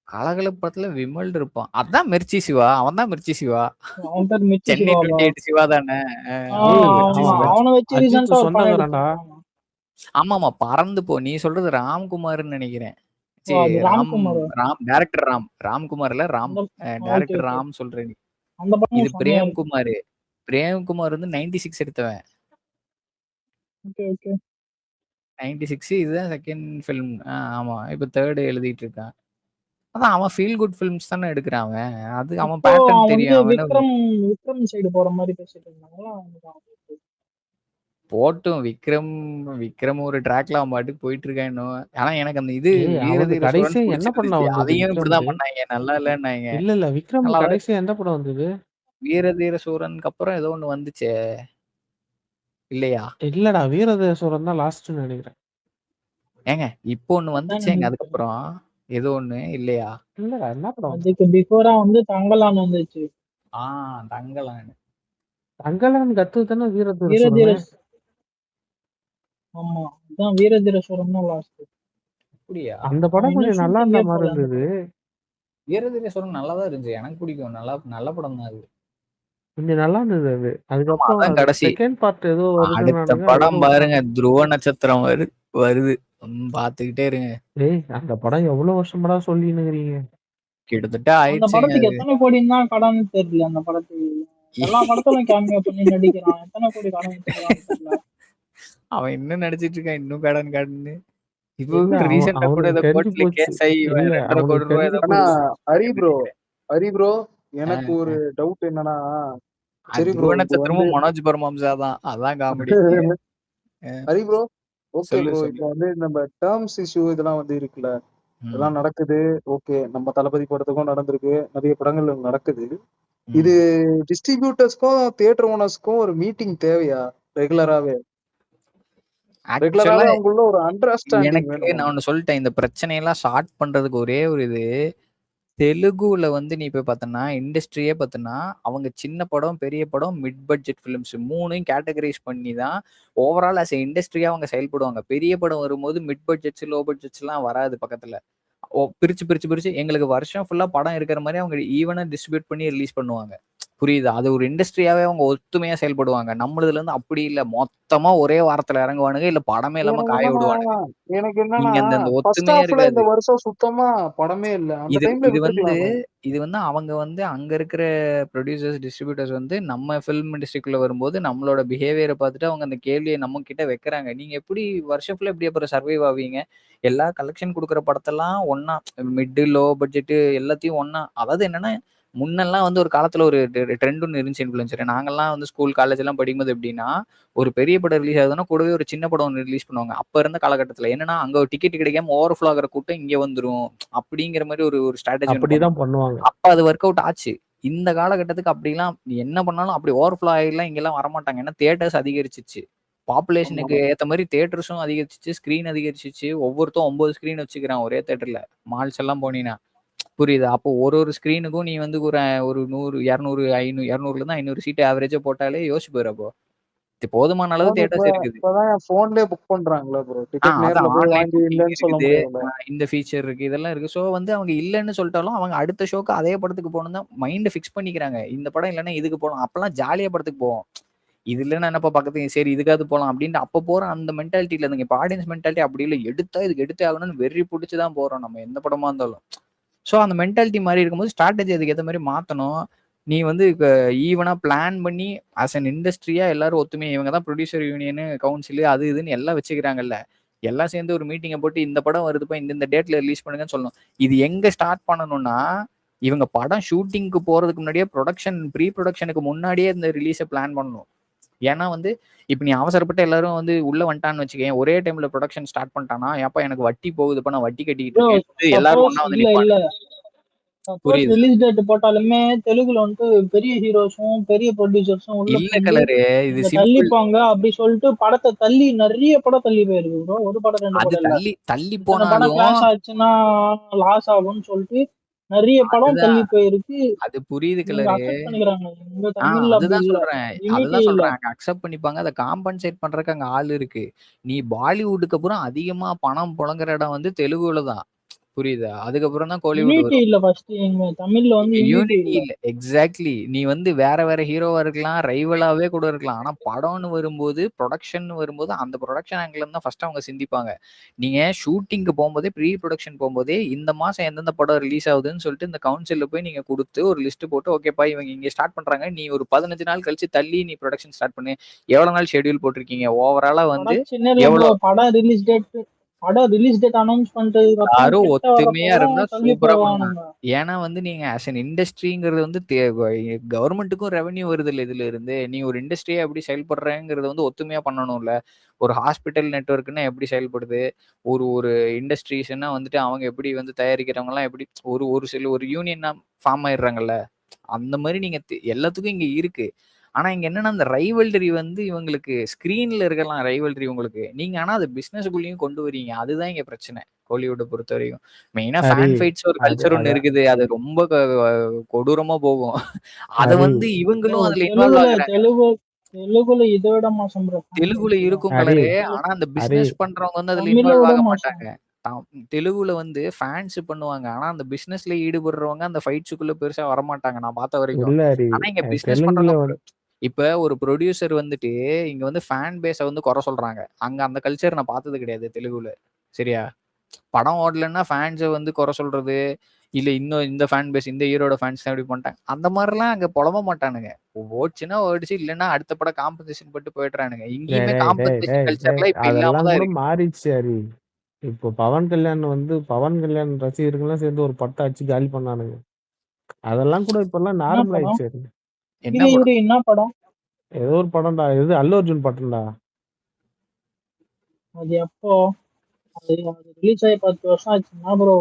கலகலப்பு படத்துல விமல் இருப்பான். அதான் மிர்ச்சி சிவா. அவன் தான் மிர்ச்சி சிவா. அவன் பேர் மிர்ச்சி சென்னை சிவாவா? 28 சிவா தானே. ஏய் மிர்ச்சி அவன் சிவா. அவனை வச்சு அஜித் ரீசெண்டா ஒரு படம் சொந்தக்காரன்டா. எடுத்தான். ஆமாமா பறந்து போ. நீ சொல்றது ராம்குமார்னு நினைக்கிறேன். அது ராம் ராம்குமார். ராம் டைரக்டர் ராம்குமார் இல்ல ராம் அந்த ஓகே டைரக்டர் ஓகே ராம் சொல்றேன். அந்த இது படம் செமையா இருக்கும். பிரேம்குமார். பிரேம்குமார் வந்து 96 எடுத்தவன். ஓகே ஓகே 96 இதுதான் செகண்ட் ஃபிலிம். ஆமா இப்ப தேர்ட் எழுதிட்டு இருக்கான். அதான் அவன் ஃபீல் குட் ஃபிலிம்ஸ் தானே எடுக்கிறான் அவன். அது அவன் இப்போ பேட்டர்ன் அவன் தெரியும். வந்து அவன் விக்ரம் சைடு போற மாதிரி பேசிட்டு இருந்தாங்களா? போட்டும் விக்ரம் ஒரு ட்ராக்ல அவன் பாட்டுக்கு போயிட்டு இருக்கான் இன்னும். ஆனா எனக்கு அந்த இது ஏய் அவனுக்கு வீரதீர கடைசியா சூரன் என்ன படம் பிடிச்சிருந்துச்சு. வந்தது அதையும் இப்படிதான் விக்ரம்க்கு? பண்ணாங்க. நல்லா இல்லைன்னாங்க. இல்ல இல்ல விக்ரம் நல்லா கடைசியா எந்த படம் வந்தது? வீரதீர சூரனுக்கு அப்புறம் ஏதோ ஒண்ணு வந்துச்சே இல்லையா? இல்லடா வீரதேசூரன் தான் லாஸ்ட்னு நினைக்கிறேன். ஏங்க இப்போ ஒண்ணு வந்துச்சேங்க அதுக்கப்புறம் ஏதோ ஒண்ணு இல்லையா? இல்லடா என்ன படம்? அதுக்கு பிஃபோரா வந்து தங்கலான் வந்துச்சு. தங்கலான். தங்கலான் கத்து தானே வீரதீர வீரதேசூரன். ஆமா அதான் வீரதீர சூரன் தான் லாஸ்ட். அப்படியா? அந்த படம் கொஞ்சம் நல்லா இருந்த மாதிரி இருந்தது. வீரதீர சூரன் நல்லா தான் இருந்துச்சு. எனக்கு பிடிக்கும். நல்ல படம் தான் அது. கொஞ்சம் நல்லா இருந்தது அது. அதுக்கப்புறம் கடைசி செகண்ட் பார்ட் ஏதோ அடுத்த படம் பாருங்க துருவ நட்சத்திரம் வருது. பாத்துக்கிட்டே இருங்க. ஏய் அந்த படம் எவ்வளவு வருஷமாடா சொல்லினுக்கிறீங்க? கிட்டத்தட்ட அந்த ஆயிடுச்சு. படத்துக்கு எத்தனை கோடின்னு தான் கடன் தெரியல. அந்த படத்துக்கு எல்லா படத்திலும் கேமியோ பண்ணி நடிக்கிறான். எத்தனை கோடி கடன் வச்சிருக்கான்னு தெரியல. அவன் இன்னும் நடிச்சிட்டு இருக்கான். இன்னும் கடன். இப்போ இல்ல ரீசெண்டா கூட அவனுக்கு ஏதோ தெரிஞ்சு கோர்ட்ல போச்சு. கேஸ் ஆகி இல்ல 2.5 கோடி அவனுக்கு ரூபாய் தெரிஞ்சு ஏதோ ஆனா போச்சு. ஹரி ப்ரோ எனக்கு ஒரு டவுட் என்னன்னா, சரி ப்ரோ துருவ இப்போ நட்சத்திரமும் வந்து மனோஜ் பரமஹம்சா தான். அதான் காமெடி. ஹரி ப்ரோ ஓகே சொல்லு ப்ரோ சொல்லு. இப்போ வந்து நம்ம டேர்ம்ஸ் இஷ்யூ இதெல்லாம் வந்து இருக்குல்ல, இதெல்லாம் நடக்குது. ஓகே நம்ம தளபதி படத்துக்கும் நடந்திருக்கு, நிறைய படங்கள் நடக்குது. இது டிஸ்ட்ரிபியூட்டர்ஸ்க்கும் தியேட்டர் ஓனர்ஸ்க்கும் ஒரு மீட்டிங் தேவையா? ரெகுலராவே ஆக்சுவலா அவங்களுக்குள்ள ஒரு அண்டர்ஸ்டாண்டிங் எனக்கு வேணுமா? நான் ஒண்ணு சொல்லிட்டேன். இந்த பிரச்சனையெல்லாம் ஷார்ட் பண்றதுக்கு ஒரே ஒரு இது தெலுங்குல வந்து நீ போய் பார்த்தனா இண்டஸ்ட்ரியே பார்த்தனா அவங்க சின்ன படம், பெரிய படம், மிட் பட்ஜெட் ஃபிலிம்ஸ் 3யும் கேட்டகரைஸ் பண்ணி தான் ஓவரால் ஆஸ் எ இண்டஸ்ட்ரியா அவங்க செயல்படுவாங்க. பெரிய படம் வரும்போது மிட் பட்ஜெட்ஸ், லோ பட்ஜெட்ஸ்லாம் வராது பக்கத்துல. பிரிச்சு எங்களுக்கு வருஷம் ஃபுல்லா படம் இருக்கிற மாதிரி அவங்க ஈவனா டிஸ்ட்ரிபியூட் பண்ணி ரிலீஸ் பண்ணுவாங்க. புரியுது. அது ஒரு இண்டஸ்ட்ரியாவே அவங்க ஒத்துமையா செயல்படுவாங்க. நம்மளுதுல இருந்து அப்படி இல்ல. மொத்தமா ஒரே வாரத்துல இறங்குவானுங்க. இல்ல படமே இல்லாம எனக்கு காய என்னன்னா விடுவானுங்க. எனக்கு என்னன்னா இங்க அந்த ஃபர்ஸ்ட் ஒத்துமையே ஹாஃப்ல இந்த இருக்காது. வருஷம் சுத்தமா படமே இல்ல. அந்த இது டைம்ல இது வந்து விட்டுருக்கலாமே. இது வந்து அவங்க வந்து அங்க இருக்கிற ப்ரொடியூசர்ஸ், டிஸ்ட்ரிபியூட்டர்ஸ் வந்து நம்ம ஃபில்ம் இண்டஸ்ட்ரிக்குள்ள வரும்போது நம்மளோட பிஹேவியர பார்த்துட்டு அவங்க அந்த கேள்விய நம்ம கிட்ட வைக்கிறாங்க. நீங்க எப்படி வருஷம் ஃபுல்லா எப்படி அப்புறம் சர்வைவ் ஆவீங்க? எல்லா கலெக்ஷன் குடுக்குற படத்தெல்லாம் ஒண்ணா மிட், லோ பட்ஜெட் எல்லாத்தையும் ஒண்ணா அதாவது என்னன்னா, முன்னெல்லாம் வந்து ஒரு காலத்துல ஒரு ட்ரெண்ட் ஒண்ணு இருந்துச்சு இன்ஃப்ளூயன்சர். நாங்கலாம் வந்து ஸ்கூல், காலேஜ் எல்லாம் படிக்கும்போது எப்படின்னா, ஒரு பெரிய படம் ரிலீஸ் ஆகுதுன்னா கூடவே ஒரு சின்ன படம் ஒண்ணு ரிலீஸ் பண்ணுவாங்க. அப்ப இருந்த காலகட்டத்துல. என்னன்னா, அங்க ஒரு டிக்கெட் கிடைக்காம ஓவர்ஃப்ளோ ஆகுற கூட்டம் இங்க வந்துரும். அப்படிங்கிற மாரி ஒரு ஒரு ஸ்ட்ராட்டஜி ஒண்ணு பண்ணுவாங்க. அப்படிதான் பண்ணுவாங்க. அப்ப அது ஒர்க் அவுட் ஆச்சு. இந்த காலகட்டத்துக்கு அப்படிலாம் நீ என்ன பண்ணாலும் அப்படி ஓவர்ஃப்ளோ ஆயிலாம் இங்கெல்லாம் வரமாட்டாங்க. ஏன்னா தியேட்டர்ஸ் அதிகரிச்சுச்சு. பாப்புலேஷனுக்கு ஏத்த மாரி தியேட்டர்ஸும் அதிகரிச்சுச்சு, ஸ்க்ரீன் அதிகரிச்சுச்சு. ஒவ்வொருத்தன் 9 ஸ்க்ரீன் வச்சுக்கிறான் ஒரே தியேட்டர்ல. மால்ஸ் எல்லாம் போனீன்னா. புரியுதா? அப்போ ஒரு ஒரு ஸ்க்ரீனுக்கும் நீ வந்து ஒரு 100, 200, 500 200லேருந்து 500 சீட் ஆவரேஜா போட்டாலே யோசிச்சு பாரு அப்போ. இது போதுமான அளவு இப்ப தியேட்டர்ஸ் இருக்குது. இப்பதான் என் போன்லயே புக் பண்றாங்களே ப்ரோ. டிக்கெட் அதான் நேர்ல போய் ஆன்லைன் வாங்கி புக்கிங் இல்லன்னு சொல்ல இருக்குது. முடியாதுல்ல. இந்த ஃபீச்சர் இருக்கு. இதெல்லாம் இருக்கு. ஸோ வந்து அவங்க இல்லன்னு சொல்ட்டாலும், அவங்க அடுத்த ஷோக்கு அதே படத்துக்கு போணும்னு தான் மைண்ட் ஃபிக்ஸ் பண்ணிக்கிறாங்க. இந்த படம் இல்லன்னா இதுக்கு போலாம். அப்பலாம் ஜாலியா படத்துக்கு போவோம். இது இல்லன்னா என்னப்பா பக்கத்துக்கு சரி இதுக்காவது போலாம் அப்டின்ட்டு அப்ப போற அந்த மென்டாலிட்டில இருந்துங்க. இப்ப ஆடியன்ஸ் மென்டாலிட்டி அப்படி இல்ல. எடுத்தா இதுக்கு எடுத்தே ஆகணும்னு வெறி புடிச்சு தான் போறோம் நம்ம எந்த படமா இருந்தாலும். ஸோ அந்த மென்டாலிட்டி மாறி இருக்கும்போது ஸ்ட்ராட்டஜி அதுக்கு ஏத்த மாரி மாத்தணும். நீ வந்து ஈவனா பிளான் பண்ணி ஆஸ் அன் இண்டஸ்ட்ரியா எல்லாரும் ஒத்துமையா இவங்க தான் ப்ரொடியூசர் யூனியன், கவுன்சில் அது இதுன்னு எல்லாம் வச்சுக்கிறாங்கல்ல. எல்லாம் சேர்ந்து ஒரு மீட்டிங்க போட்டு இந்த படம் வருதுப்பா இந்த டேட்ல ரிலீஸ் பண்ணுங்கன்னு சொல்லணும். இது எங்க ஸ்டார்ட் பண்ணணும்னா, இவங்க படம் ஷூட்டிங்க்கு போறதுக்கு முன்னாடியே ப்ரீ ப்ரொடக்ஷனுக்கு முன்னாடியே இந்த ரிலீஸ பிளான் பண்ணணும். ஏன்னா வந்து இப்ப நீ அவசரப்பட்டு எல்லாரும் வந்து உள்ள வந்துட்டான்னு வச்சுக்கேன். ஒரே டைம்ல ப்ரொடக்ஷன் ஸ்டார்ட் பண்ணிட்டானா, ஏப்பா எனக்கு வட்டி போகுதுப்பா நான் வட்டி கட்டிக்கிட்டு ப்ரோ இருக்கேன். எல்லாரும் சப்போஸ் ஒண்ணா வந்து இல்ல இல்ல நிப்பானுங்க. சப்போஸ் புரியுது. ரிலீஸ் டேட் போட்டாலுமே தெலுங்குல வந்துட்டு பெரிய ஹீரோஸும் பெரிய ப்ரொடியூசர்ஸும் உள்ள இல்ல சேர்ந்து கலரு. இது நீங்க சிம்பிள். தள்ளிப்பாங்க அப்படி சொல்லிட்டு படத்தை தள்ளி நிறைய படம் தள்ளி போயிருக்கு ப்ரோ. ஒரு படம் ரெண்டு அது படம் இல்ல. தள்ளி இத்தனை படம் போனாலும் கிளாஸ் ஆச்சுன்னா லாஸ் ஆகும்னு சொல்லிட்டு நிறைய படம் அதுதான். தள்ளி போயிருக்கு. அது புரியுது இவங்க கலரு. அக்செப்ட் பண்ணிக்கிறாங்க. இங்க தமிழ்ல அப்படி அதுதான் இல்ல. சொல்றேன். லிமிட்டே அதுதான் இல்ல. சொல்றேன். அங்க அக்செப்ட் பண்ணிப்பாங்க. அத காம்பன்சேட் பண்றதுக்கு அங்க ஆள் இருக்கு. நீ பாலிவுட்டுக்கு அப்புறம் அதிகமா பணம் புழங்குற இடம் வந்து தெலுங்குல தான். புரியுதா? அதுக்கப்புறம் தான் கோலிவுட் யூனிட்டி வரும். இல்ல ஃபர்ஸ்ட். எங்க தமிழ்ல வந்து யூனிட்டி யூனிட்டி இல்ல. இல்ல. எக்ஸாக்ட்லி. நீ வந்து வேற வேற ஹீரோவா இருக்கலாம். ரைவலாவே கூட இருக்கலாம். ஆனா படம்னு வரும்போது, புரொடக்ஷன் வரும்போது அந்த புரொடக்ஷன் ஆங்கிள்ல இருந்து தான் ஃபர்ஸ்ட் அவங்க சிந்திப்பாங்க. நீங்க ஷூட்டிங்க்கு போம்போதே, ப்ரீ புரொடக்ஷன் போம்போதே, இந்த மாசம் எந்தெந்த படம் ரிலீஸ் ஆகுதுன்னு சொல்லிட்டு இந்த கவுன்சில்ல போய் நீங்க குடுத்து ஒரு லிஸ்ட் போட்டு, ஓகேப்பா இவங்க இங்க ஸ்டார்ட் பண்றாங்க. நீ ஒரு 15 நாள் கழிச்சு தள்ளி நீ புரொடக்ஷன் ஸ்டார்ட் பண்ணு. எவ்வளவு நாள் ஷெட்யூல் போட்டிருக்கீங்க? ஓவராலா வந்து ப்ரொடக்ஷனே இல்ல ப்ரோ. எவ்வளோ படம் ரிலீஸ் டேட் அனௌன்ஸ் பண்றதுக்கு அப்புறம் எல்லாரும் கிட்ட ஒத்துமையா இருந்தா வரப்பதான் தள்ளி சூப்பரா பண்ணலாம். போவானுங்க. ஏன்னா வந்து நீங்க ஆஸ் அன் இண்டஸ்ட்ரிங்கிறது வந்து கவர்மெண்ட்டுக்கும் ரெவென்யூ வருது இல்ல இதுல இருந்து. நீ ஒரு இண்டஸ்ட்ரியா எப்படி செயல்படுறேங்கிறத வந்து ஒத்துமையா பண்ணணும்ல. ஒரு ஹாஸ்பிட்டல் நெட்வொர்க்னா எப்படி செயல்படுது? ஒரு ஒரு இண்டஸ்ட்ரீஸ்ன்னா வந்துட்டு அவங்க எப்படி வந்து தயாரிக்கிறவங்கலாம் எப்படி ஒரு யூனியனா ஃபார்ம் ஆயிடுறாங்கல்ல. அந்த மாரி நீங்க எல்லாத்துக்கும் இங்க இருக்கு. ஆனா இங்க என்னன்னா அந்த ரைவல்ரி வந்து இவங்களுக்கு ஸ்கிரீன்ல இருக்கலாம் ரைவல்ரி உங்களுக்கு. நீங்க ஆனா அது பிசினஸ்க்குள்ளேயும் கொண்டு வரீங்க. அதுதான் இங்க பிரச்சனை. கோலிவுட்ட பொறுத்தவரைக்கும். மெயினா ஹரி, ஃபேன் ஃபைட்ஸ் ஒரு அது கல்ச்சர் ஒண்ணு அதான் இருக்குது. அது ரொம்ப கொடூரமா போகும். அத ஹரி, வந்து ப்ரோ இவங்களும் அதுல இன்வால்வ் ஆகுறாங்க. தெலுங்குல இதை விட மோசம் ப்ரோ. தெலுங்குல இருக்கும் ஹரி, கலரு. ஆனா அந்த ஹரி, பிசினஸ் பண்றவங்க வந்து அதுல தமிழை இன்வால்வ் விட ஆக மோசம். மாட்டாங்க. தெலுங்குல வந்து ஃபேன்ஸ் பண்ணுவாங்க. ஆனா அந்த பிசினஸ்ல ஈடுபடுறவங்க அந்த ஃபைட்ஸ்க்குள்ள பெருசா வரமாட்டாங்க. நான் பார்த்த வரைக்கும். இல்ல ஹரி, ஆனா இங்க பிசினஸ் தெலுங்குல பண்றவங்க இப்ப ஒரு ப்ரொடியூசர் வந்துட்டு இங்க வந்து ஃபேன் பேஸ வந்து குறை சொல்றாங்க. அங்க அந்த கல்ச்சர் நான் பார்த்தது கிடையாது தெலுங்குல. சரியா? படம் ஓடலன்னா ஃபேன்ஸ வந்து குறை சொல்றது, இல்ல இன்னும் இந்த ஃபேன் பேஸ் இந்த ஹீரோட ஃபேன்ஸ் தான் இப்படி பண்ணிட்டாங்க. அந்த மாரிலாம் அங்க புலம்ப மாட்டானுங்க. ஓடுச்சுன்னா ஓடுச்சு, இல்லன்னா அடுத்த படம் காம்பன்சேஷன் பட்டு போயிடுறானுங்க. டேய் இங்கேயுமே டேய் டேய் காம்பன்சேஷன் டேய் டேய் கல்ச்சர்லாம் இப்ப இல்லாம அதெல்லாம் தான் கூட இருக்கு. மாறிடுச்சு ஹரி. இப்போ பவன் கல்யாண் ரசிகர்கள்லாம் சேர்ந்து ஒரு படத்தை அடிச்சு காலி பண்ணானுங்க. அதெல்லாம் கூட இப்பெல்லாம் என்ன நார்மல் படம்? ஆயிடுச்சு ஹரி. என்ன படம்? என்ன படம்? ஏதோ ஒரு படம்டா, இது அல்லு அர்ஜுன் படம்டா. அது எப்போ? அது ரிலீஸ் ஆகி 10 வருஷம் ஆச்சுன்னா ப்ரோ.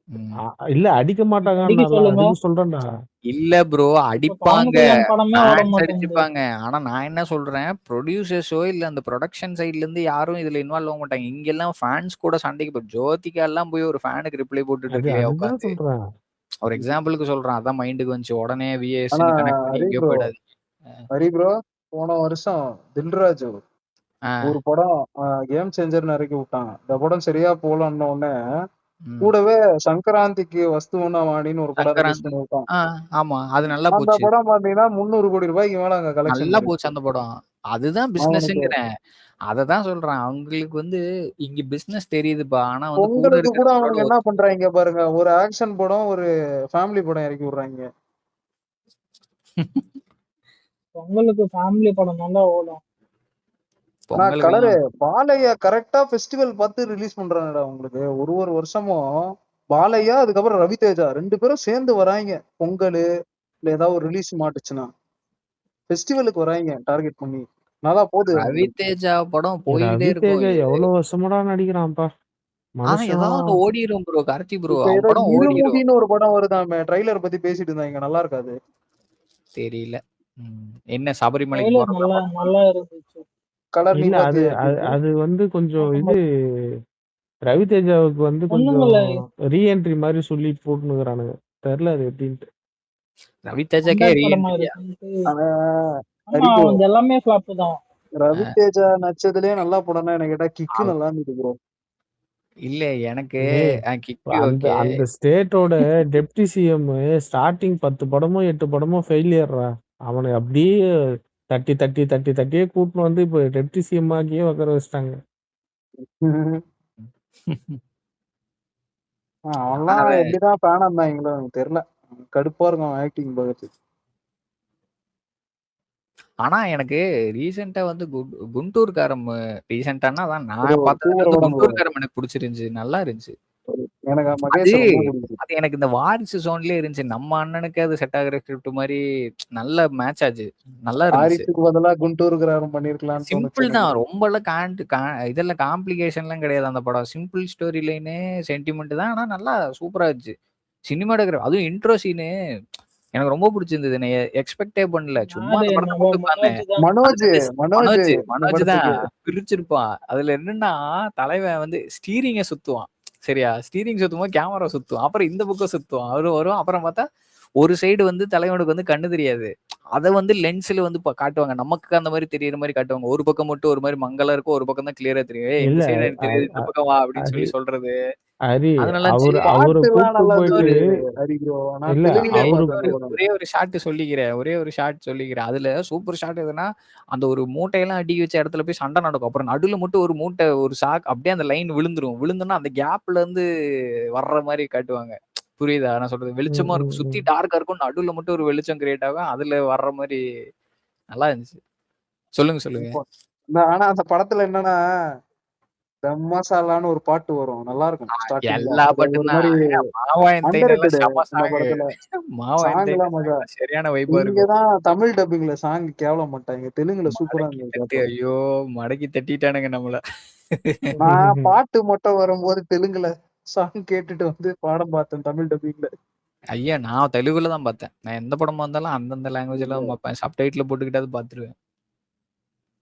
ம். இல்ல அடிக்க அடிக்க மாட்டாங்கன்னால சொல்லுங்க. அதுக்கு சொல்றேன்டா. இல்ல ப்ரோ இப்ப பவன் அடிப்பாங்க. கல்யாண் படமே ஓட ஃபேன்ஸ் மாட்டேங்குது. அடிச்சுப்பாங்க. ஆனா நான் என்ன சொல்றேன், ப்ரொடியூசர்ஸோ இல்ல அந்த புரொடக்ஷன் சைடுல இருந்து யாரும் இதுல இன்வால்வ் ஆக மாட்டாங்க. இங்கெல்லாம் ஃபேன்ஸ் கூட சண்டைக்கு ஜோதிகா எல்லாம் போய் ஒரு ஃபேனுக்கு ரிப்ளை போட்டுட்டு இருக்கு இல்லையா அதுதான் உட்காந்து. சொல்றேன். ஒரு எக்ஸாம்பிளுக்கு சொல்றேன். அதான் மைண்டுக்கு வந்துச்சு. உடனே ஆனா விஎஸ்ன்னு கனெக்ட் பண்ணி எங்கேயோ போயிடாது. ஹரி ப்ரோ போன வருஷம் தில்ராஜு ஆ. ஒரு படம் கேம் சேஞ்சர்னு இறக்கி விட்டாங்க. இந்த படம் சரியா போலன்ன உடனே கூடவே சங்கராந்திக்கு வஸ்துவனா வாணின்னு ஒரு படம் ரிலீஸ் சங்கராந்தி பண்ணிருக்கான். ஆமா அது நல்லா அந்த போச்சு, படம் பாத்தீங்கன்னா 300 கோடி ரூபாய்க்கு மேல அங்க கலெக்ஷன் நல்லா இருக்கு போச்சு அந்த படம். அதுதான் அவனுக்கு. பிசினஸ்ங்கிறேன். அததான் சொல்றேன், அவங்களுக்கு வந்து இங்க பிசினஸ் தெரியுதுப்பா. ஆனா வந்து கூட பொங்கலுக்கு கூட இருக்கிறவங்களோட அவனுக்கு என்ன பண்றாங்க பாருங்க, ஒரு ஆக்ஷன் படம் ஒரு ஃபேமிலி படம் இறக்கி விடுறாங்க. பொங்கலுக்கு ஃபேமிலி படம் நல்லா ஓடும். ஆனா கலரு பாலையா கரெக்டா ஃபெஸ்டிவல் பார்த்து ரிலீஸ் பண்றாங்கடா உங்களுக்கு. ஒரு வருஷமும் பாலையா அதுக்கப்புறம் ரவிதேஜா 2 பேரும் சேர்ந்து வராங்க. பொங்கல் இல்ல ஏதாவது ஒரு ரிலீஸ் மாட்டுச்சுன்னா ஃபெஸ்டிவலுக்கு வராங்க டார்கெட் பண்ணி. நல்லா போகுது. ரவிதேஜா படம் போயிட்டே இருக்கும். ரவிதேஜா எவ்வளவு வருஷமாடா நடிக்கிறான்ப்பா ஆனா மனுஷன். ஏதாவது ஓடிரும் ப்ரோ, கார்த்தி ப்ரோ. இப்ப அவன் ஏதோ படம் ஓடிரும். இருமுடின்னு ஒரு படம் வருதாமே, ட்ரைலர் பத்தி பேசிட்டு இருந்தாங்க. நல்லா இருக்காது தெரியல. என்ன சபரிமலைக்கு ட்ரைலர் போறதா? நல்லா இருந்துச்சு. கலர் இல்ல நீ அது அது வந்து கொஞ்சம் இது ரவிதேஜாவுக்கு வந்து கொஞ்சம் பொண்ணுங்களை ரீஎன்ட்ரி மாதிரி சொல்லி போட்டுனுக்குறானுங்க. தெரியல அது எப்படின்ட்டு. ரவிதேஜாக்கே படமா ரீஎன்ட்ரியா? இருக்குன்ட்டு. ஆமா, அவன் எல்லாமே ஃபிளாப் தான். ரவிதேஜா நடிச்சதுலயே நல்ல படம்னா எனக்கு கேட்டா கிக்கு நல்லா இருந்துது ப்ரோ. இல்ல எனக்கு கிக்கு அந்த ஓகே. அந்த ஸ்டேட்டோட டெப்டி சிஎம் ஸ்டார்டிங் 10 படமோ 8 படமோ ஃபெயிலியர்ரா. அவனை அப்படியே தட்டி தட்டி தட்டி தட்டியே கூட்டின்னு வந்து இப்போ டெப்டி சிஎம் ஆகியே உட்கார வச்சிட்டாங்க. அவன்லாம் எப்படிதான் ஃபேனா இருந்தாங்களோ எனக்கு தெரியல. கடுப்பா இருக்கும் ஆக்டிங் பார்க்கறதுக்கு. ஆனா எனக்கு ரீசெண்டா வந்து குண்டூர்காரம் ரீசெண்டானா தான் நான் பார்த்ததுல வந்து குண்டூர்காரம் எனக்கு பிடிச்சிருந்துச்சு, நல்லா இருந்துச்சு. எனக்கு மகேஷ் ரொம்ப பிடிக்கும். அது எனக்கு இந்த வாரிசு ஜோன்லயே இருந்துச்சு. நம்ம அண்ணனுக்கு அது செட் ஆகுற ஸ்கிரிப்ட் மாதிரி நல்ல மேட்ச் ஆச்சு, நல்லா இருந்துச்சு. வாரிசுக்கு பதிலா குண்டூர்காரம் பண்ணிருக்கலாம். சிம்பிள் தான், ரொம்ப இதெல்லாம் காம்ப்ளிகேஷன்லாம் கிடையாது அந்த படம். சிம்பிள் ஸ்டோரி லைனு, சென்டிமெண்ட் தான். ஆனா நல்லா சூப்பரா இருந்துச்சு. சினிமாட்டோகிராஃபி, அதுவும் இன்ட்ரோ சீனு எனக்கு ரொம்ப பிடிச்சிருந்தது. நான் எக்ஸ்பெக்டே பண்ணல. சும்மா அந்த படத்தை போட்டு உட்கார்ந்தேன். மனோஜ் தான் பிரிச்சிருப்பான். அதுல என்னன்னா தலைவன் வந்து ஸ்டீரிங்க சுத்துவான். சரியா, ஸ்டீரிங் சுத்தும் போது கேமரா சுத்துவான். அப்புறம் இந்த பக்கம் சுத்துவான், அவரு வரும். அப்புறம் பார்த்தா ஒரு சைடு வந்து தலைவனுக்கு வந்து கண்ணு தெரியாது. அதை வந்து லென்ஸ்ல வந்து காட்டுவாங்க. நமக்கு அந்த மாதிரி தெரியற மாதிரி காட்டுவாங்க. ஒரு பக்கம் மட்டும் ஒரு மாதிரி மங்கலா இருக்கும், ஒரு பக்கம் தான் கிளியரா தெரியும். இந்த சைடு எனக்கு தெரியாது, இந்த பக்கம் வா அப்படின்னு சொல்லி சொல்றது. ஒரே ஒரு ஷாட் சொல்லிக்கிறேன். அதுல சூப்பர் ஷாட் எதுனா, அந்த ஒரு மூட்டையெல்லாம் அடி வச்ச இடத்துல போய் சண்டை நடக்கும். அப்புறம் நடுவுல மட்டும் ஒரு மூட்டை, ஒரு சாக் அப்படியே அந்த லைன் விழுந்துன்னா அந்த கேப்ல இருந்து வர்ற மாதிரி காட்டுவாங்க. புரியுதா நான் சொல்றது? வெளிச்சமா இருக்கும், சுத்தி டார்க்கா இருக்கும், நடுவுல மட்டும் ஒரு வெளிச்சம் கிரியேட் ஆகும், அதுல வர்ற மாதிரி நல்லா இருந்துச்சு. சொல்லுங்க. ஆனா அந்த படத்துல என்னன்னா தம்மாசாலான்னு ஒரு பாட்டு வரும், நல்லா இருக்கும். எல்லா பாட்டும் சரியான வைபா இருக்கும். தமிழ் டப்பிங்ல சாங் கேவல மாட்டாங்க, தெலுங்குல சூப்பரா இருந்துச்சு. ஐயோ மடக்கி தட்டிட்டானுங்க நம்மள. நான் பாட்டு மட்டும் வரும்போது தெலுங்குல சாங் கேட்டுட்டு வந்து பாடம் பார்த்தேன் தமிழ் டப்பிங்ல. ஐயா நான் தெலுங்குல தான் பார்த்தேன். நான் எந்த படமா இருந்தாலும் அந்தந்த லாங்குவேஜ்ல தான் பார்ப்பேன். சப்டைட்டில் போட்டுக்கிட்டாவது பார்த்துருவேன்.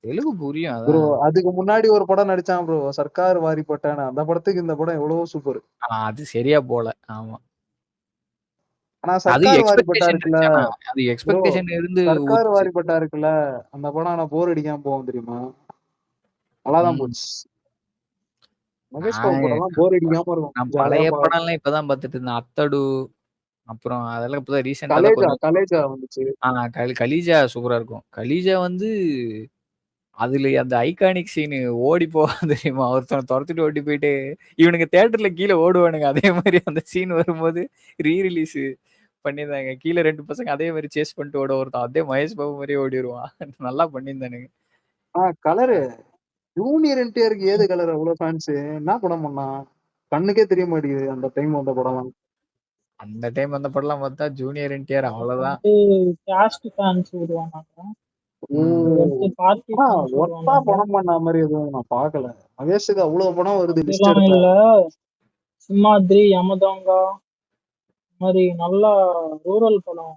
தெலுங்கு புரியும். ப்ரோ அதுக்கு முன்னாடி ஒரு படம் நடிச்சான் ப்ரோ, சர்க்கார் வாரி போட்டான. அந்த படத்துக்கு இந்த படம் எவ்வளவோ சூப்பர். அது சரியா போல. ஆமா, ஆனா சர்க்கார் வாரி பட்டா இருக்குல்ல, அது எக்ஸ்பெக்டேஷன் இருந்து சர்க்கார் வாரி பட்டா இருக்குல்ல, அந்த படம் நான் போர் அடிக்காம போவோம் தெரியுமா, நல்லாதான் போச்சு. மகேஷ் பாபு படம்லாம் போர் அடிக்காம இருக்கும். நான் பழைய படம்லாம் இப்பதான் பார்த்துட்டு இருந்தேன். அத்தடு, அப்புறம் அதெல்லாம் இப்பதான் ரீசெண்டா கலேஜா வந்துச்சு. கலீஜா சூப்பரா இருக்கும். கலீஜா வந்து அதுல அந்த ஐகானிக் சீனு ஓடி போவான் தெரியுமா, ஒருத்தனை துரத்துட்டு ஓடி போயிட்டு இவனுங்க தியேட்டர்ல கீழே ஓடுவானுங்க. அதே மாதிரி அந்த சீன் வரும்போது ரீரிலீஸ் பண்ணியிருந்தாங்க. கீழே 2 பசங்க அதே மாதிரி சேஸ் பண்ணிட்டு ஓட, ஒருத்தன் அதே மகேஷ் பாபு மாதிரியே ஓடிடுவான். நல்லா பண்ணியிருந்தானுங்க. கலரு ஜூனியர் என்டிஆருக்கு ஏது கலர் அவ்வளவு ஃபேன்ஸ்? என்ன படம் பண்ணா கண்ணுக்கே தெரிய மாட்டேங்குது. அந்த டைம் வந்த படம்லாம், அந்த டைம் வந்த படம்லாம் பார்த்தா ஜூனியர் என்டிஆர் அவ்வளவுதான். படம் பண்ண மாதிரி எதுவும் நான் பாக்கல. மகேஷுக்கு அவ்வளவு படம் வருது லிஸ்ட் இல்ல. சிம்மாத்ரி, யமதங்கா மாதிரி நல்லா ரூரல் படம்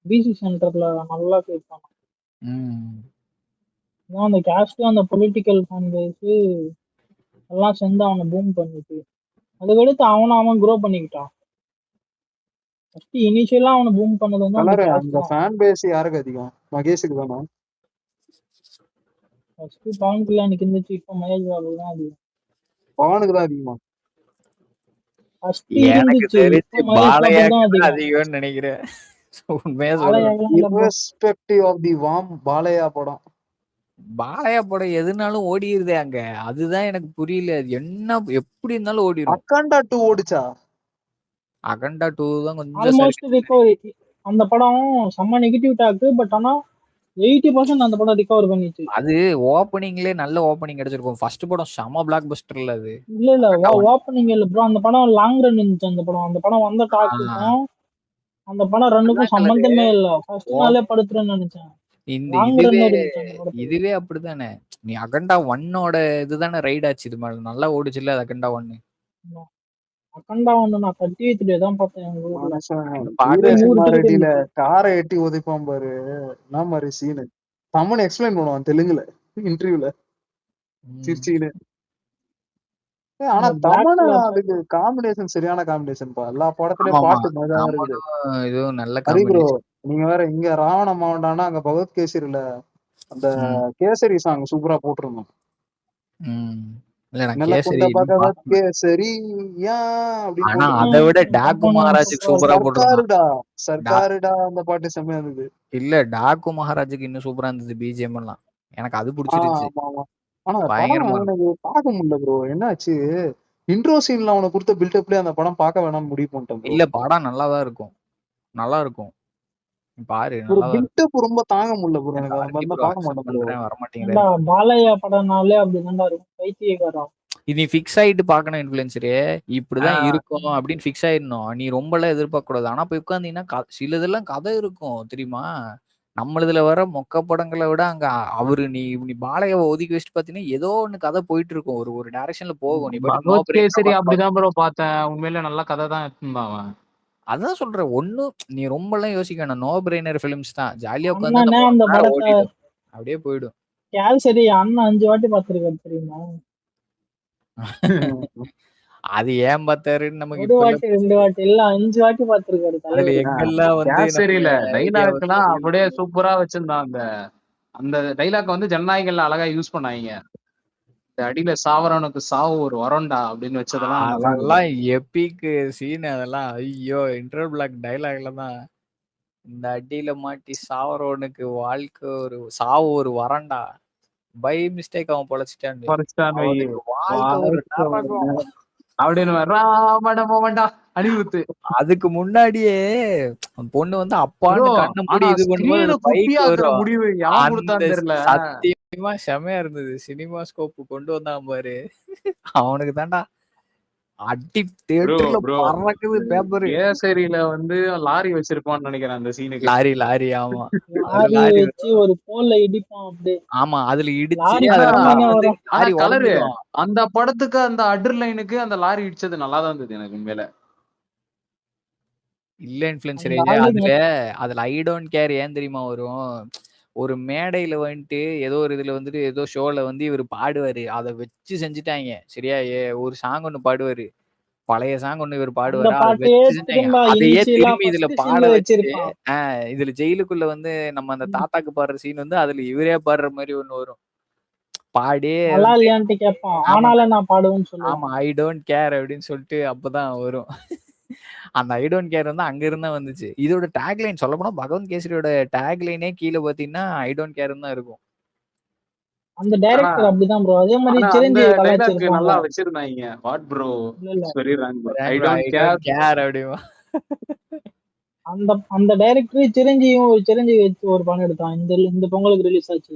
பிசி சென்டர்ல நல்லா கேட்பாங்க. அந்த கேஸ்ட் அந்த பொலிட்டிக்கல் ஃபேன் பேஸ் எல்லாம் சேர்ந்து அவனை பூம் பண்ணிட்டு அதுக்கடுத்து அவன் க்ரோ பண்ணிக்கிட்டான். ஃபர்ஸ்ட் இனிஷியலா அவனை பூம் பண்ணது வந்து அந்த ஃபேன் பேஸ் யாருக்கு அதிகம்? மகேஷுக்கு தானா? ஃபர்ஸ்ட் பவன் கல்யாணுக்கு இருந்துச்சு, இப்போ மகேஷ் பாபு தான் அதிகம். பவனுக்கு தான் அதிகமா? ஃபர்ஸ்ட் எனக்கு இருந்துச்சு, தெரிஞ்சு இப்போ மைனஸ் பாலையாக்கு தான் தான் அதிகம். அதிகம்னு நினைக்கிறேன். உண்மையா சொல்றேன். பாலையாகலாம் இல்ல bro. irrespective of the warm Balayya படம் பாலையா படம் எதுனாலும் ஓடிடுதே அங்க. அதுதான் எனக்கு புரியல. அது என்ன எப்படி இருந்தாலும் ஓடிடும். அக்காண்டா 2 ஓடிச்சா? அகண்டா 2 தான் கொஞ்சம் ஆல்மோஸ்ட் ரிகவரி. அந்த படம் செம்ம நெகட்டிவ் டாக், பட் ஆனா 80% அந்த படம் ரிகவர் பண்ணிச்சு. அது ஓப்பனிங்லயே நல்ல ஓப்பனிங் கிடைச்சிருக்கும். ஃபர்ஸ்ட் படம் செம பிளாக் பஸ்டர்ல அது. இல்ல ஓப்பனிங் இல்ல ப்ரோ, அந்த படம் லாங் ரன் இருந்துச்சு. அந்த படம் வந்த டாக்குக்கும் அந்த படம் ரன்னுக்கும் சம்பந்தமே இல்ல. ஃபர்ஸ்ட் நாளே படுத்துறேன்னு நினைச்சேன். இந்த லாங் ரன் இருந்துச்சு அந்த படத்துக்கு. இதுவே அப்படித்தானே. நீ அகண்டா 1ஓட இதுதானே ரைட் ஆச்சு. இது மாதிரி நல்லா ஓடுச்சு இல்ல அகண்டா 1. அகண்டா 1 நான் 38 தான் பார்த்தேன் எங்க ஊர்ல. வீரசிம்மா ரெட்டியில காரை எட்டி உதைப்பான் பாரு, என்ன மாதிரி சீனு. தமிழ் எக்ஸ்பிளைன் பண்ணுவான் தெலுங்குல இன்டர்வியூல சிரிச்சுக்கினு. ஆனா தமிழ் அதுக்கு காம்பினேஷன் சரியான காம்பினேஷன் பா. எல்லா படத்துலயும் பாட்டு மஜா இருக்குது. இதுவும் நல்ல ப்ரோ நீங்க வேற இங்க ராவண மாவண்டானா அங்க பகவத் கேசரியில அந்த கேசரி சாங் சூப்பரா போட்டிருந்தோம். அதை விட டாக்கு மகாராஜுக்கு சூப்பரா போட்டிருந்தா. சர்க்காருடா அந்த பாட்டு செம்மையா இருந்தது. இல்ல டாக்கு மகாராஜுக்கு இன்னும் சூப்பரா இருந்தது பிஜிஎம் எல்லாம். எனக்கு அது பிடிச்சிருச்சு. ஆனா பயங்கரமா எனக்கு பார்க்க முடியல ப்ரோ. என்னாச்சு இன்ட்ரோ சீன்ல அவனை கொடுத்த பில்டப்லயே அந்த படம் பார்க்க வேணாம்னு முடிவு பண்ணிட்டேன். இல்ல படம் நல்லாதான் இருக்கும், நல்லா இருக்கும் பாரு. பில்டப் ரொம்ப தாங்க முடியல ப்ரோ. எனக்கு அந்த மாதிரி பார்க்க மாட்டேன், வர மாட்டேங்கிறேன். பாலையா படம்னாலே அப்படிதான்டா இருக்கும், பைத்தியக்காரன். இது நீ ஃபிக்ஸ் ஆயிட்டு பாக்கணும். இன்ஃபுளுசரே இப்படிதான் இருக்கும் அப்படின்னு ஃபிக்ஸ் ஆயிடணும். நீ ரொம்ப எல்லாம் எதிர்பார்க்க கூடாது. ஆனா போய் உட்காந்தீங்கன்னா சில இதெல்லாம் கதை இருக்கும் தெரியுமா. நம்மளதுல வர மொக்க படங்களை விட அங்க அவரு நீ பாலையாவை ஒதுக்கி வச்சுட்டு பாத்தீங்கன்னா ஏதோ ஒண்ணு கதை போயிட்டு இருக்கும், ஒரு டைரக்ஷன்ல போகும். நீ சரி அப்படிதான் ப்ரோ பார்த்தேன். உண்மையில நல்ல கதை தான் எடுத்துருந்தான் அவன். அதான் சொல்றேன். ஒன்னும் நீ ரொம்ப எல்லாம் யோசிக்கணும். நோ பிரெய்னர் பிலிம்ஸ் தான். ஜாலியா உட்காந்து அந்த படத்தை அப்படியே போயிடும். சரி அண்ணன் 5 வாட்டி பாத்துருக்காரு தெரியுமா. அது ஏன் பார்த்தாருன்னு நமக்கு 1 வாட்டி 2 வாட்டி இல்ல 5 வாட்டி பாத்துருக்காரு. அதுல எங்கெல்லாம் வந்து சரியில்ல டைலாக் எல்லாம் அப்படியே சூப்பரா வச்சிருந்தான். அந்த டைலாக் வந்து ஜனநாயகம்ல அழகா யூஸ் பண்ணாங்க. இந்த அடியில சாவரனுக்கு சாவு ஒரு வரண்டா அப்படின்னு வச்சதெல்லாம் அதெல்லாம் எபிக் சீன். அதெல்லாம் ஐயோ இன்டர் பிளாக் டைலாக்ல தான். இந்த அடியில மாட்டி சாவரவனுக்கு வாழ்க்கை ஒரு சாவு ஒரு வரண்டா, பை மிஸ்டேக் அவன் பொழைச்சிட்டான் அணிவுத்து. அதுக்கு முன்னாடியே பொண்ணு வந்து அப்பான்னு கண்ணை மூடி இது பண்ணும்போது முடிவு சத்தியமா செமையா இருந்தது. சினிமா ஸ்கோப் கொண்டு வந்தான் பாரு. அவனுக்கு தாண்டா அடி தியேட்டர்ல பறக்குது பேப்பர். கேசரியில வந்து லாரி வச்சிருப்பான்னு நினைக்கிறேன் அந்த சீனுக்கு. லாரி ஆமா. லாரி வச்சு ஒரு போல்ல இடிப்பான் அப்படியே. ஆமா அதுல இடிச்சு கலரு அந்த படத்துக்கு அந்த அட்ர் லைனுக்கு அந்த லாரி இடிச்சது நல்லா தான் இருந்தது எனக்கு உண்மையில. இல்ல இன்ஃப்ளூயன்சர் அதுல ஐ டோன்ட் கேர் ஏன் தெரியுமா வரும். ஒரு மேடையில வந்துட்டு ஏதோ ஒரு இதுல வந்துட்டு ஏதோ ஷோல வந்து இவர் பாடுவாரு. அதை வச்சு செஞ்சுட்டாங்க சரியா. ஒரு சாங் ஒண்ணு பாடுவாரு, பழைய சாங் ஒண்ணு இவர் பாடுவாரு. அதையே திரும்பி இதுல பாட வச்சு இதுல ஜெயிலுக்குள்ள வந்து நம்ம அந்த தாத்தாக்கு பாடுற சீன் வந்து அதுல இவரே பாடுற மாதிரி ஒண்ணு வரும். பாடியே ஆமா ஐ டோன்ட் கேர் அப்படின்னு சொல்லிட்டு அப்பதான் வரும். அந்த ஐ டோன்ட் கேர் வந்து அங்க இருந்தா வந்துச்சு. இதோட டேக்லைன் சொல்ல போனா பகவந்த் கேசரியோட டேக்லைனே கீழே பாத்தீங்கன்னா ஐ டோன்ட் கேர் தான் இருக்கும். அந்த டைரக்டர் அப்படிதான் ப்ரோ. அதே மாதிரி சிரஞ்சீவி கலாச்சாரம் நல்லா வச்சிருந்தாங்க. What bro very wrong bro. I don't care அப்படிமா. அந்த டைரக்டர் சிரஞ்சீவி வச்சு ஒரு படம் எடுத்தான். இந்த பொங்கலுக்கு ரிலீஸ் ஆச்சு.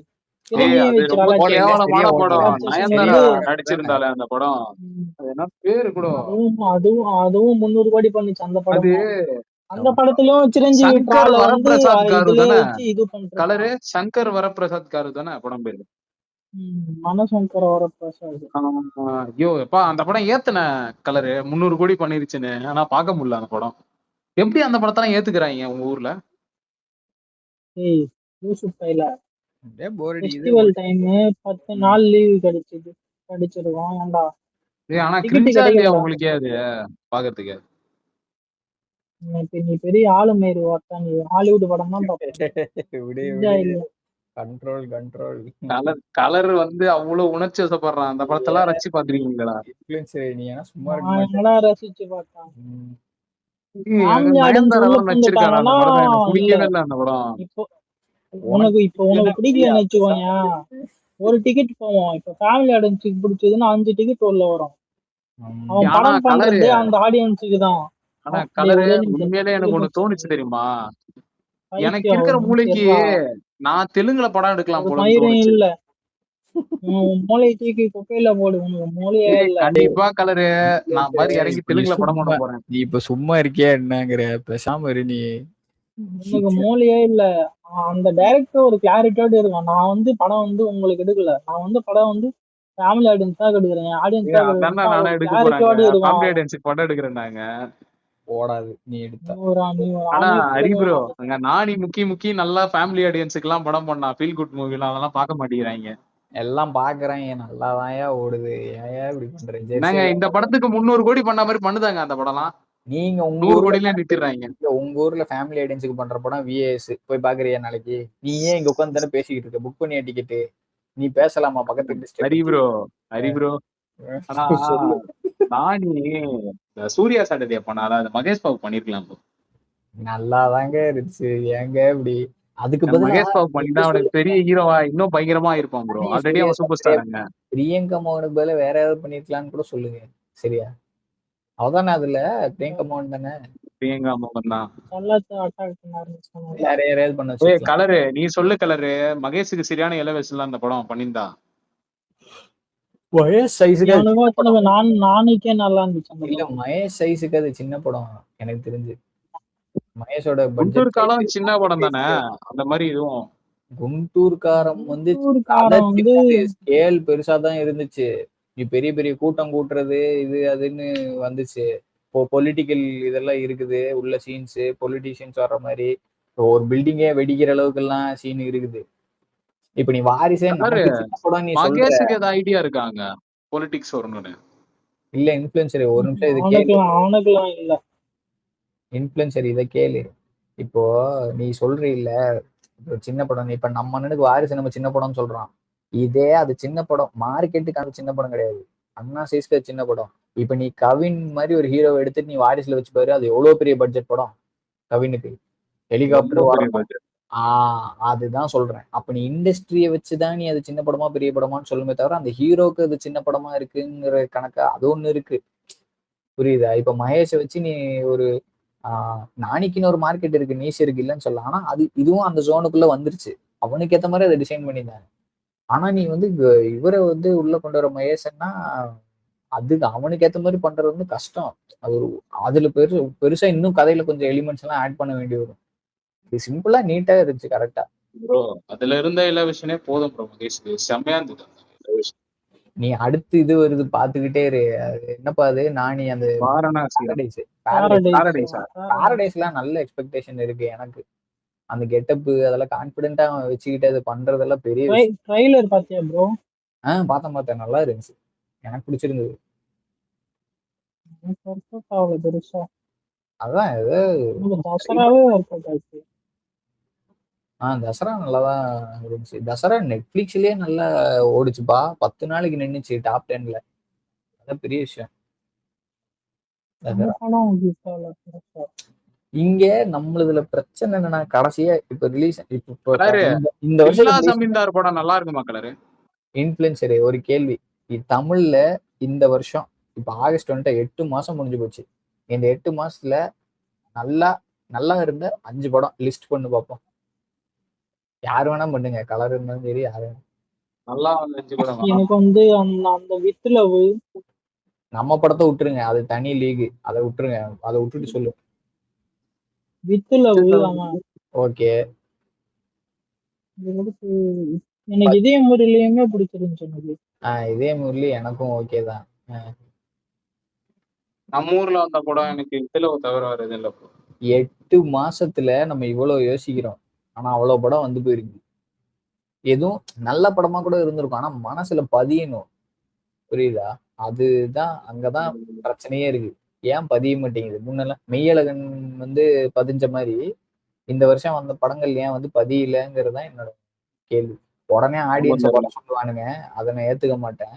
நடிச்சிருந்தாலே அந்த படம் என்ன பேரு கூட அதுவும் 300 கோடி பண்ணிச்சு அந்த படம். அந்த படத்துலயும் சிரஞ்சீவி வரப்பிரசாத் காரு தானே கலரு. சங்கர் வரப்பிரசாத் காரு தானே படம் பேரு. மனசங்கர் வரப்பிரசாத். ஐயோ எப்பா அந்த படம் ஏத்துன கலரு 300 கோடி பண்ணிருச்சுன்னு. ஆனா பாக்க முடியல அந்த படம். எப்படி அந்த படத்தெல்லாம் ஏத்துக்கிறாங்க உங்க ஊர்ல? ஃபெஸ்டிவல் டைம் 10 நாள் லீவு கிடைச்சிருக்கோம். ஏன்டா ஆனா கிரிஞ்சா இல்லையா உங்களுக்கு அது பாக்கிறதுக்கு? நீ பெரிய ஆளு மாரி வார்த்தா. நீ ஹாலிவுட் படம் தான் பாப்ப. Control control. கலர் வந்து அவ்வளவு உணர்ச்சி வசப்படுறான். அந்த படத்தெல்லாம் ரசிச்சு பாத்துருக்கீங்களா? இன்ஃப்ளூயன்சர் நீ ஏன்னா சும்மா இருக்க நான் மாட்டேன். எங்கடா ரசிச்சு பார்த்தேன். ம். ஃபேமிலி ஆடியன்ஸ் நயன்தாரா உள்ள தான் நடிச்சிருக்காரு அந்த பூந்துட்டாங்கன்னா படத்தை. எனக்கு இல்ல. பிடிக்கவே இல்லை அந்த படம். இப்போ உனக்கு உனக்கு பிடிக்கலன்னு வச்சுக்கோங்க, பேசாம ஒரு டிக்கெட் போவோம். இப்ப ஃபேமிலி ஆடியன்ஸுக்கு பிடிச்சதுன்னா 5 டிக்கெட் உள்ள வரும். அவன் ஆனா படம் கலரு பண்றதே அந்த ஆடியன்ஸுக்கு தான். ஆனா டேய் கலரு ஒரே நிமிஷம் உண்மையிலே எனக்கு ஒண்ணு தோணுச்சு முடிச்சிடுறேன். தெரியுமா? எனக்கு பைத்தியம் இருக்கிற ஒரு நிமிஷம் மூளைக்கு இருடா. நான் தெலுங்குல படம் எடுக்கலாம் ஒரு போலன்னு மயிரும் தோணுச்சு. இல்ல. உன் மூளையை தூக்கி குப்பையில போடு. உனக்கு மூளையே ஏய் இல்ல. கண்டிப்பா கலரு நான் மாதிரி இறங்கி இப்ப நீ தெலுங்குல படம் பண்ண சும்மா போறேன். நீ இப்ப சும்மா இருக்கியா என்னங்கிற? பேசாம இரு நீ. உனக்கு மூளையே இல்ல. அந்த டைரக்டர் ஒரு கிளாரிட்டியோட இருக்கும். நான் வந்து படம் வந்து உங்களுக்கு எடுக்கல. நான் வந்து படம் வந்து ஃபேமிலி ஆடியன்ஸ் தான் எடுக்கிறேன். ஆடியன்ஸ் தான் அதான எடுக்கிறேன். நானே ஒரு எடுக்க போறாங்க. கிளாரிட்டியோட இருக்கும். ஃபேமிலி ஆடியன்ஸுக்கு படம் எடுக்கிறேன்னாங்க. ஓடாது நீ எடுத்தா. நீ ஒரு ஆனா ஆணே ஹரி ப்ரோ கிடையாது. அங்க நானி முக்கி நல்லா ஃபேமிலி ஆடியன்ஸுக்கு எல்லாம் படம் பண்ணா ஃபீல் குட் மூவிலாம் அதெல்லாம் பார்க்க மாட்டேங்கிறாங்க. எல்லாம் பாக்குறாங்க நல்லாதான்யா ஓடுது. ஏன்யா இப்படி பண்றேன்? நாங்க இந்த படத்துக்கு 300 கோடி பண்ண மாதிரி பண்ணுதாங்க அந்த படம்லாம். நீங்க உங்க 100 ஊர்ல கோடியில நிறுத்திடுறாங்க. உங்க ஊர்ல ஃபேமிலி ஆடியன்ஸுக்கு பண்ற படம் விஏஎஸ் போய் பாக்குறியா நாளைக்கு? நீ ஏன் இங்க உட்காந்து தானே பேசிக்கிட்டு இருக்க? புக் பண்ணியா டிக்கெட்டு? நீ பேசலாமா பக்கத்து ஹரி ப்ரோ ஆனா சொல்லு. நானி இந்த சூர்யா சாட்டர்டே பண்ணால அது மகேஷ் பாபு பண்ணிருக்கலாம் bro. நல்லாதாங்க இருந்துச்சு. ஏங்க இப்படி? அதுக்கு பதிலா மகேஷ் பாபு பண்ணிதான் அவனுக்கு பெரிய ஹீரோவா இன்னும் பயங்கரமா இருப்பான் ப்ரோ. ஆல்ரெடி அவன் சூப்பர் ஸ்டாருங்க. பிரியங்கா மோகனுக்கு பதிலா வேற ஏதாவது பண்ணிருக்கலாம்னு கூட சொல்லுங்க. சரியா? அவதானே அதுல பிரியங்கா மோகன் தானே? பிரியங்கா மோகன் தான். வேற யாரையாவது பண்ண ஏய் வச்சிருக்கலாம். கலரு நீ சொல்லு கலரு. மகேஷுக்கு சரியான இள வயசுல அந்த படம் பண்ணிருந்தா. மகேஷ் சைஸுக்கு நானுக்கே நல்லா இருந்துச்சு. இல்ல மகேஷ் சைஸுக்கு அது சின்ன படம் எனக்கு தெரிஞ்சு. மகேஷோட குண்டூர் பட்ஜெட் காலம் சின்ன படம் தானே. அந்த மாதிரி இதுவும் குண்டூர்காரம் வந்து ஸ்கேல் பெருசா தான் இருந்துச்சு. நீ பெரிய பெரிய கூட்டம் கூட்டுறது இது அதுன்னு வந்துச்சு. இப்போ பொலிட்டிக்கல் இதெல்லாம் இருக்குது உள்ள சீன்ஸ் பொலிட்டீஷியன்ஸ் வர்ற மாதிரி ஒரு பில்டிங்கே வெடிக்கிற அளவுக்கு எல்லாம் சீன் இருக்குது. இப்ப நீ வாரிசே நமக்கு சின்ன படம் நீ சொல்ற. மகேஷுக்கு ஏதாவது ஐடியா இருக்காங்க பொலிட்டிக்ஸ் வரணும்னு? இல்ல இன்ஃப்ளூயன்சர் ஒரு நிமிஷம் இதை கேளு. அவனுக்குலாம் இல்ல இன்ஃப்ளூயன்சர் இதை கேளு. இப்போ நீ சொல்ற இல்ல சின்ன படம். இப்ப நம்ம அண்ணனுக்கு வாரிசு நம்ம சின்ன படம்னு சொல்றான். இதே அது சின்ன படம் மார்க்கெட்டுக்கு அது சின்ன படம் கிடையாது. அண்ணா சைஸ்க்கு சின்ன படம். இப்ப நீ கவின் மாதிரி ஒரு ஹீரோவை எடுத்துட்டு நீ வாரிசுல வச்சு பாரு. அது எவ்வளவு பெரிய பட்ஜெட் படம் கவினுக்கு. ஹெலிகாப்டர் அதுதான் சொல்றேன். அப்ப நீ இண்டஸ்ட்ரியை வச்சுதான் நீ அது சின்ன படமா பெரிய படமான்னு சொல்லுமே தவிர அந்த ஹீரோக்கு அது சின்ன படமா இருக்குங்கிற கணக்கா அது ஒண்ணு இருக்கு. புரியுதா? இப்ப மகேஷை வச்சு நீ ஒரு நானிக்குன்னு ஒரு மார்க்கெட் இருக்கு நீஸ் இருக்கு இல்லைன்னு சொல்லலாம். ஆனா அது இதுவும் அந்த ஜோனுக்குள்ள வந்துருச்சு. அவனுக்கு ஏத்த மாதிரி அதை டிசைன் பண்ணியிருந்தாங்க. ஆனா நீ வந்து இவரை வந்து உள்ள கொண்டு வர மகேஷன்னா அது அவனுக்கு ஏத்த மாதிரி பண்றது வந்து கஷ்டம். அது ஒரு அதுல பெருசா இன்னும் கதையில கொஞ்சம் எலிமெண்ட்ஸ் எல்லாம் ஆட் பண்ண வேண்டி வரும். இது சிம்பிளா நீட்டா இருந்துச்சு கரெக்டா. ப்ரோ அதுல இருந்த எலவேஷனே போதும் ப்ரோ. மகேஷ்க்கு செம்மையா இருந்தது. நீ அடுத்து இது வருது பாத்துக்கிட்டே இரு. என்னப்பா அது நானி அந்த பாரடைஸ்லாம் நல்ல எக்ஸ்பெக்டேஷன் இருக்கு எனக்கு. அந்த கெட்டப் அதெல்லாம் கான்பிடென்ட்டா வச்சுக்கிட்டு அது பண்றதெல்லாம் பெரிய ட்ரைலர் பாத்தியா ப்ரோ? பார்த்தேன் நல்லா இருந்துச்சு. எனக்கு பிடிச்சிருந்தது. அதான் தசரா நல்லாதான் இருந்துச்சு. தசரா நெட்ஃபிளிக்ஸ்லயே நல்லா ஓடிச்சுப்பா. 10 நாளைக்கு நின்னுச்சு டாப் 10ல. அதான் பெரிய விஷயம். இங்க நம்மளதுல பிரச்சனை என்னன்னா கடைசியா இப்ப ரிலீஸ் இந்த வருஷம் படம் நல்லா இருக்குமா கலரு? இன்ஃப்ளூயன்சர் ஒரு கேள்வி. தமிழ்ல இந்த வருஷம் இப்ப ஆகஸ்ட் 8 மாசம் முடிஞ்சு போச்சு. இந்த 8 மாசத்துல நல்லா இருந்த 5 படம் லிஸ்ட் பண்ணு பார்ப்போம். யாரு வேணா பண்ணுங்க. கலர் இருந்தாலும் சரி யாரு நல்லா எனக்கு வந்து அந்த வித் லவ் நம்ம படத்தை விட்டுருங்க. அது தனி லீக். அதை விட்டுருங்க. அதை விட்டுட்டு சொல்லு. With love okay. எனக்கு இதே முறையிலயுமே பிடிச்சிருந்துச்சு எனக்கு. இதே முறையில எனக்கும் ஓகே தான். நம்ம ஊர்ல வந்த படம் எனக்கு இதுல தவிர வருது இல்ல. 8 மாசத்துல நம்ம இவ்வளவு யோசிக்கிறோம். ஆனா அவ்வளவு படம் வந்து போயிருக்கு. எதுவும் நல்ல படமா கூட இருந்திருக்கும். ஆனா மனசுல பதியணும். புரியுதா? அதுதான் அங்கதான் பிரச்சனையே இருக்கு. ஏன் பதிய மாட்டேங்குது? முன்னெல்லாம் மெய்யழகன் வந்து பதிஞ்ச மாதிரி இந்த வருஷம் வந்த படங்கள் ஏன் வந்து பதியலங்கிறது தான் என்னோட கேள்வி. உடனே ஆடியன்ஸை குறை சொல்லுவானுங்க, அதை நான் ஏத்துக்க மாட்டேன்.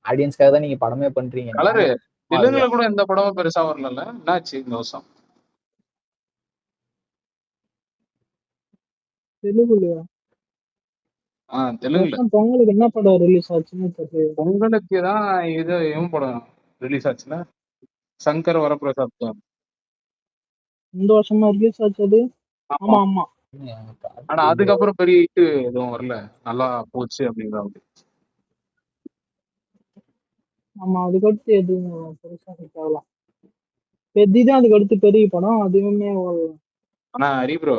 ஆடியன்ஸ்க்காக தான் நீங்க படமே பண்றீங்க. கலரு தெலுங்குல கூட எந்த படமும் பெருசா வரல. என்னாச்சு இந்த வருஷம்? தெலுங்குலயா? தெலுங்குல பொங்கலுக்கு என்ன படம் ரிலீஸ் ஆச்சுன்னு தெரியல. பொங்கலுக்கு தான் இது இவன் படம் ரிலீஸ் ஆச்சுல, சங்கர் வரப்பிரசாத் தான். இந்த வருஷமா ரிலீஸ் ஆச்சு அது? ஆமா ஆமா. ஆனா அதுக்கப்புறம் பெரிய ஹிட் எதுவும் வரல, நல்லா போச்சு அப்படிங்கிறாங்க. ஆமா, அதுக்கடுத்து எதுவும் பெருசா ஹிட் ஆகலாம். பெத்திதான் அதுக்கு அடுத்து பெரிய படம், அதுவுமே ஆனா ஹரி ப்ரோ,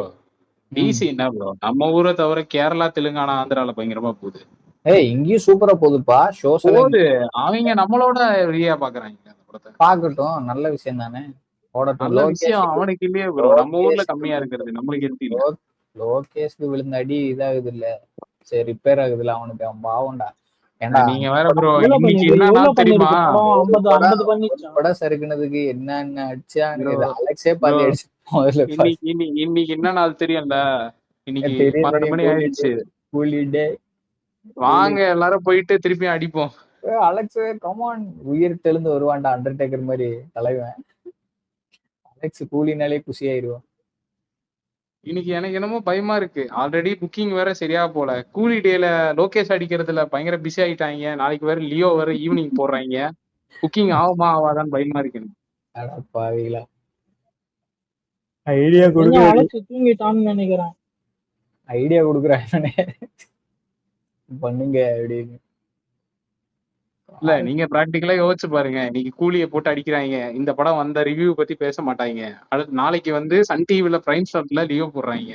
டிசி என்ன ப்ரோ, நம்ம ஊரை தவிர கேரளா, தெலுங்கானா, ஆந்திரால பயங்கரமா போகுது. இங்கேயும் சூப்பரா போகுதுப்பா. ஷோஸ் போகுது. அவங்க நம்மளோட ஃப்ரீயா பாக்குறாங்க அந்த படத்தை. பாக்கட்டும், நல்ல விஷயம் தானே. நல்ல விஷயம் அவனுக்கு இல்லையே ப்ரோ, நம்ம ஊர்ல கம்மியா இருக்கிறது நம்மளுக்கு எடுத்து. லோகேஷ்க்கு விழுந்த அடி இதாகுது இல்ல, சரி ரிப்பேர் ஆகுது இல்ல அவனுக்கு, அவன் பாவம்டா. ஏன்னா நீங்க வேற ப்ரோ, இன்னைக்கு என்ன தெரியுமா, படம் சறுக்குனதுக்கு என்னென்ன அடிச்சானுங்க. அலெக்ஸே பாதி அடிச்சு. இன்னைக்கு என்ன நாள் தெரியும்ல, இன்னைக்கு 12 மணி ஆயிடுச்சு. வாங்க எல்லாரும் போயிட்டு திருப்பி அடிப்போம். அலெக்ஸ் கமான், உயிர் தெளிந்து வருவான்டா அண்டர்டேக்கர் மாதிரி தலைவன். அலெக்ஸ் கூலினாலே குஷி ஆயிடுவான். இன்னைக்கு எனக்கு என்னமோ பயமா இருக்கு. ஆல்ரெடி புக்கிங் வேற சரியா போல. கூலி டேல லோகேஷ் அடிக்கிறதுல பயங்கர பிஸி ஆயிட்டாங்க. நாளைக்கு வேற லியோ வேற ஈவினிங் போடுறாங்க. புக்கிங் ஆகுமா ஆவாதான்னு பயமா இருக்கு. பாவிகளா, ஐடியா கொடுக்க தூங்கிட்டான்னு நினைக்கிறேன். ஐடியா கொடுக்குறாங்க பண்ணுங்க அப்படின்னு. இல்ல நீங்க பிராக்டிகலா யோசிச்சு பாருங்க. இன்னைக்கு கூலியை போட்டு அடிக்கிறாங்க, இந்த படம் வந்த ரிவ்யூ பத்தி பேச மாட்டாங்க. அடுத்து நாளைக்கு வந்து சன் டிவில பிரைம் ஸ்லாட்ல லியோ போடுறாங்க.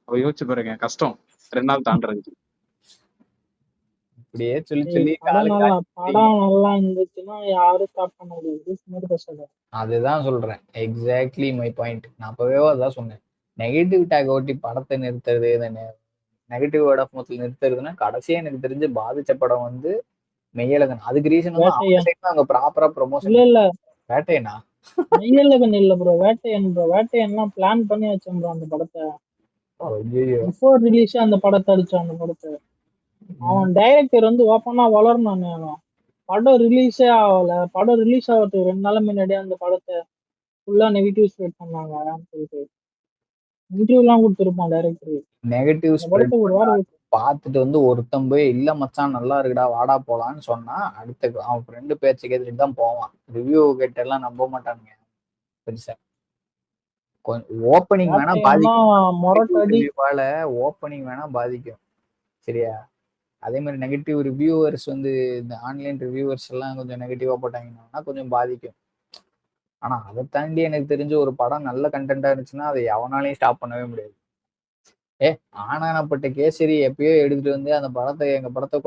அவ யோசிச்சு பாருங்க, கஷ்டம் 2 நாள் தாண்டறதுக்கு. இப்படியே சொல்லி சொல்லி படம் நல்லா இருந்துச்சுன்னா யாரும் ஸ்டாப் பண்ண முடியாது. அதுதான் சொல்றேன், எக்ஸாக்ட்லி மை பாயிண்ட். நான் அப்பவே அதான் சொன்னேன். நெகட்டிவ் டேக் ஓட்டி படத்தை நிறுத்துறது, நெகட்டிவ் வேர்ட் ஆஃப் மவுத்ல நிறுத்துறதுன்னா கடைசியா எனக்கு தெரிஞ்சு பாதிச்ச படம் வந்து மெய்யழகன். அதுக்கு ரீசன் அவங்க ப்ராப்பரா ப்ரொமோஷன். இல்ல வேட்டையனா மெய்யழகன் இல்ல ப்ரோ, வேட்டையன் ப்ரோ. வேட்டையன்லாம் பிளான் பண்ணி வச்சேன் ப்ரோ அந்த படத்தை. பிஃபோர் ரிலீஸ் அந்த படத்தை அடிச்சான். அந்த படத்தை அவன் டைரக்டர் வந்து ஓப்பனா வளரணும். படம் ரிலீஸே ஆகல, படம் ரிலீஸ் ஆகிறதுக்கு 2 நாள் முன்னாடியே அந்த படத்தை ஃபுல்லா நெகட்டிவ் ஸ்ப்ரெட் பண்ணாங்க சொல்லிட்டு இன்டர்வியூ எல்லாம் கொடுத்துருப்பான் டைரக்டர். நெகட்டிவ் ஸ்ப்ரெட் பார்த்துட்டு வந்து ஒருத்தன் போய் இல்ல மச்சான் நல்லா இருக்குடா வாடா போலான்னு சொன்னா அடுத்த அவன் ஃப்ரெண்டு பேச்சு கேட்டுட்டு தான் போவான். ரிவ்யூ கேட்டெல்லாம் நம்ப மாட்டானுங்க பெருசா. ஓப்பனிங் வேணா பாதிக்கும், ஓப்பனிங் வேணா பாதிக்கும், சரியா? அதே மாதிரி நெகட்டிவ் ரிவ்யூவர்ஸ் வந்து இந்த ஆன்லைன் ரிவ்யூவர்ஸ் எல்லாம் கொஞ்சம் நெகட்டிவா போட்டாங்கன்னா கொஞ்சம் பாதிக்கும். ஆனா அதை தாண்டி எனக்கு தெரிஞ்ச ஒரு படம் நல்ல கண்டென்ட்டா இருந்துச்சுன்னா அதை எவனாலையும் ஸ்டாப் பண்ணவே முடியாது. ஆனானப்பட்ட கேசரி எப்பயோ எடுத்துட்டு வந்து அந்த படத்தை எங்க படத்தை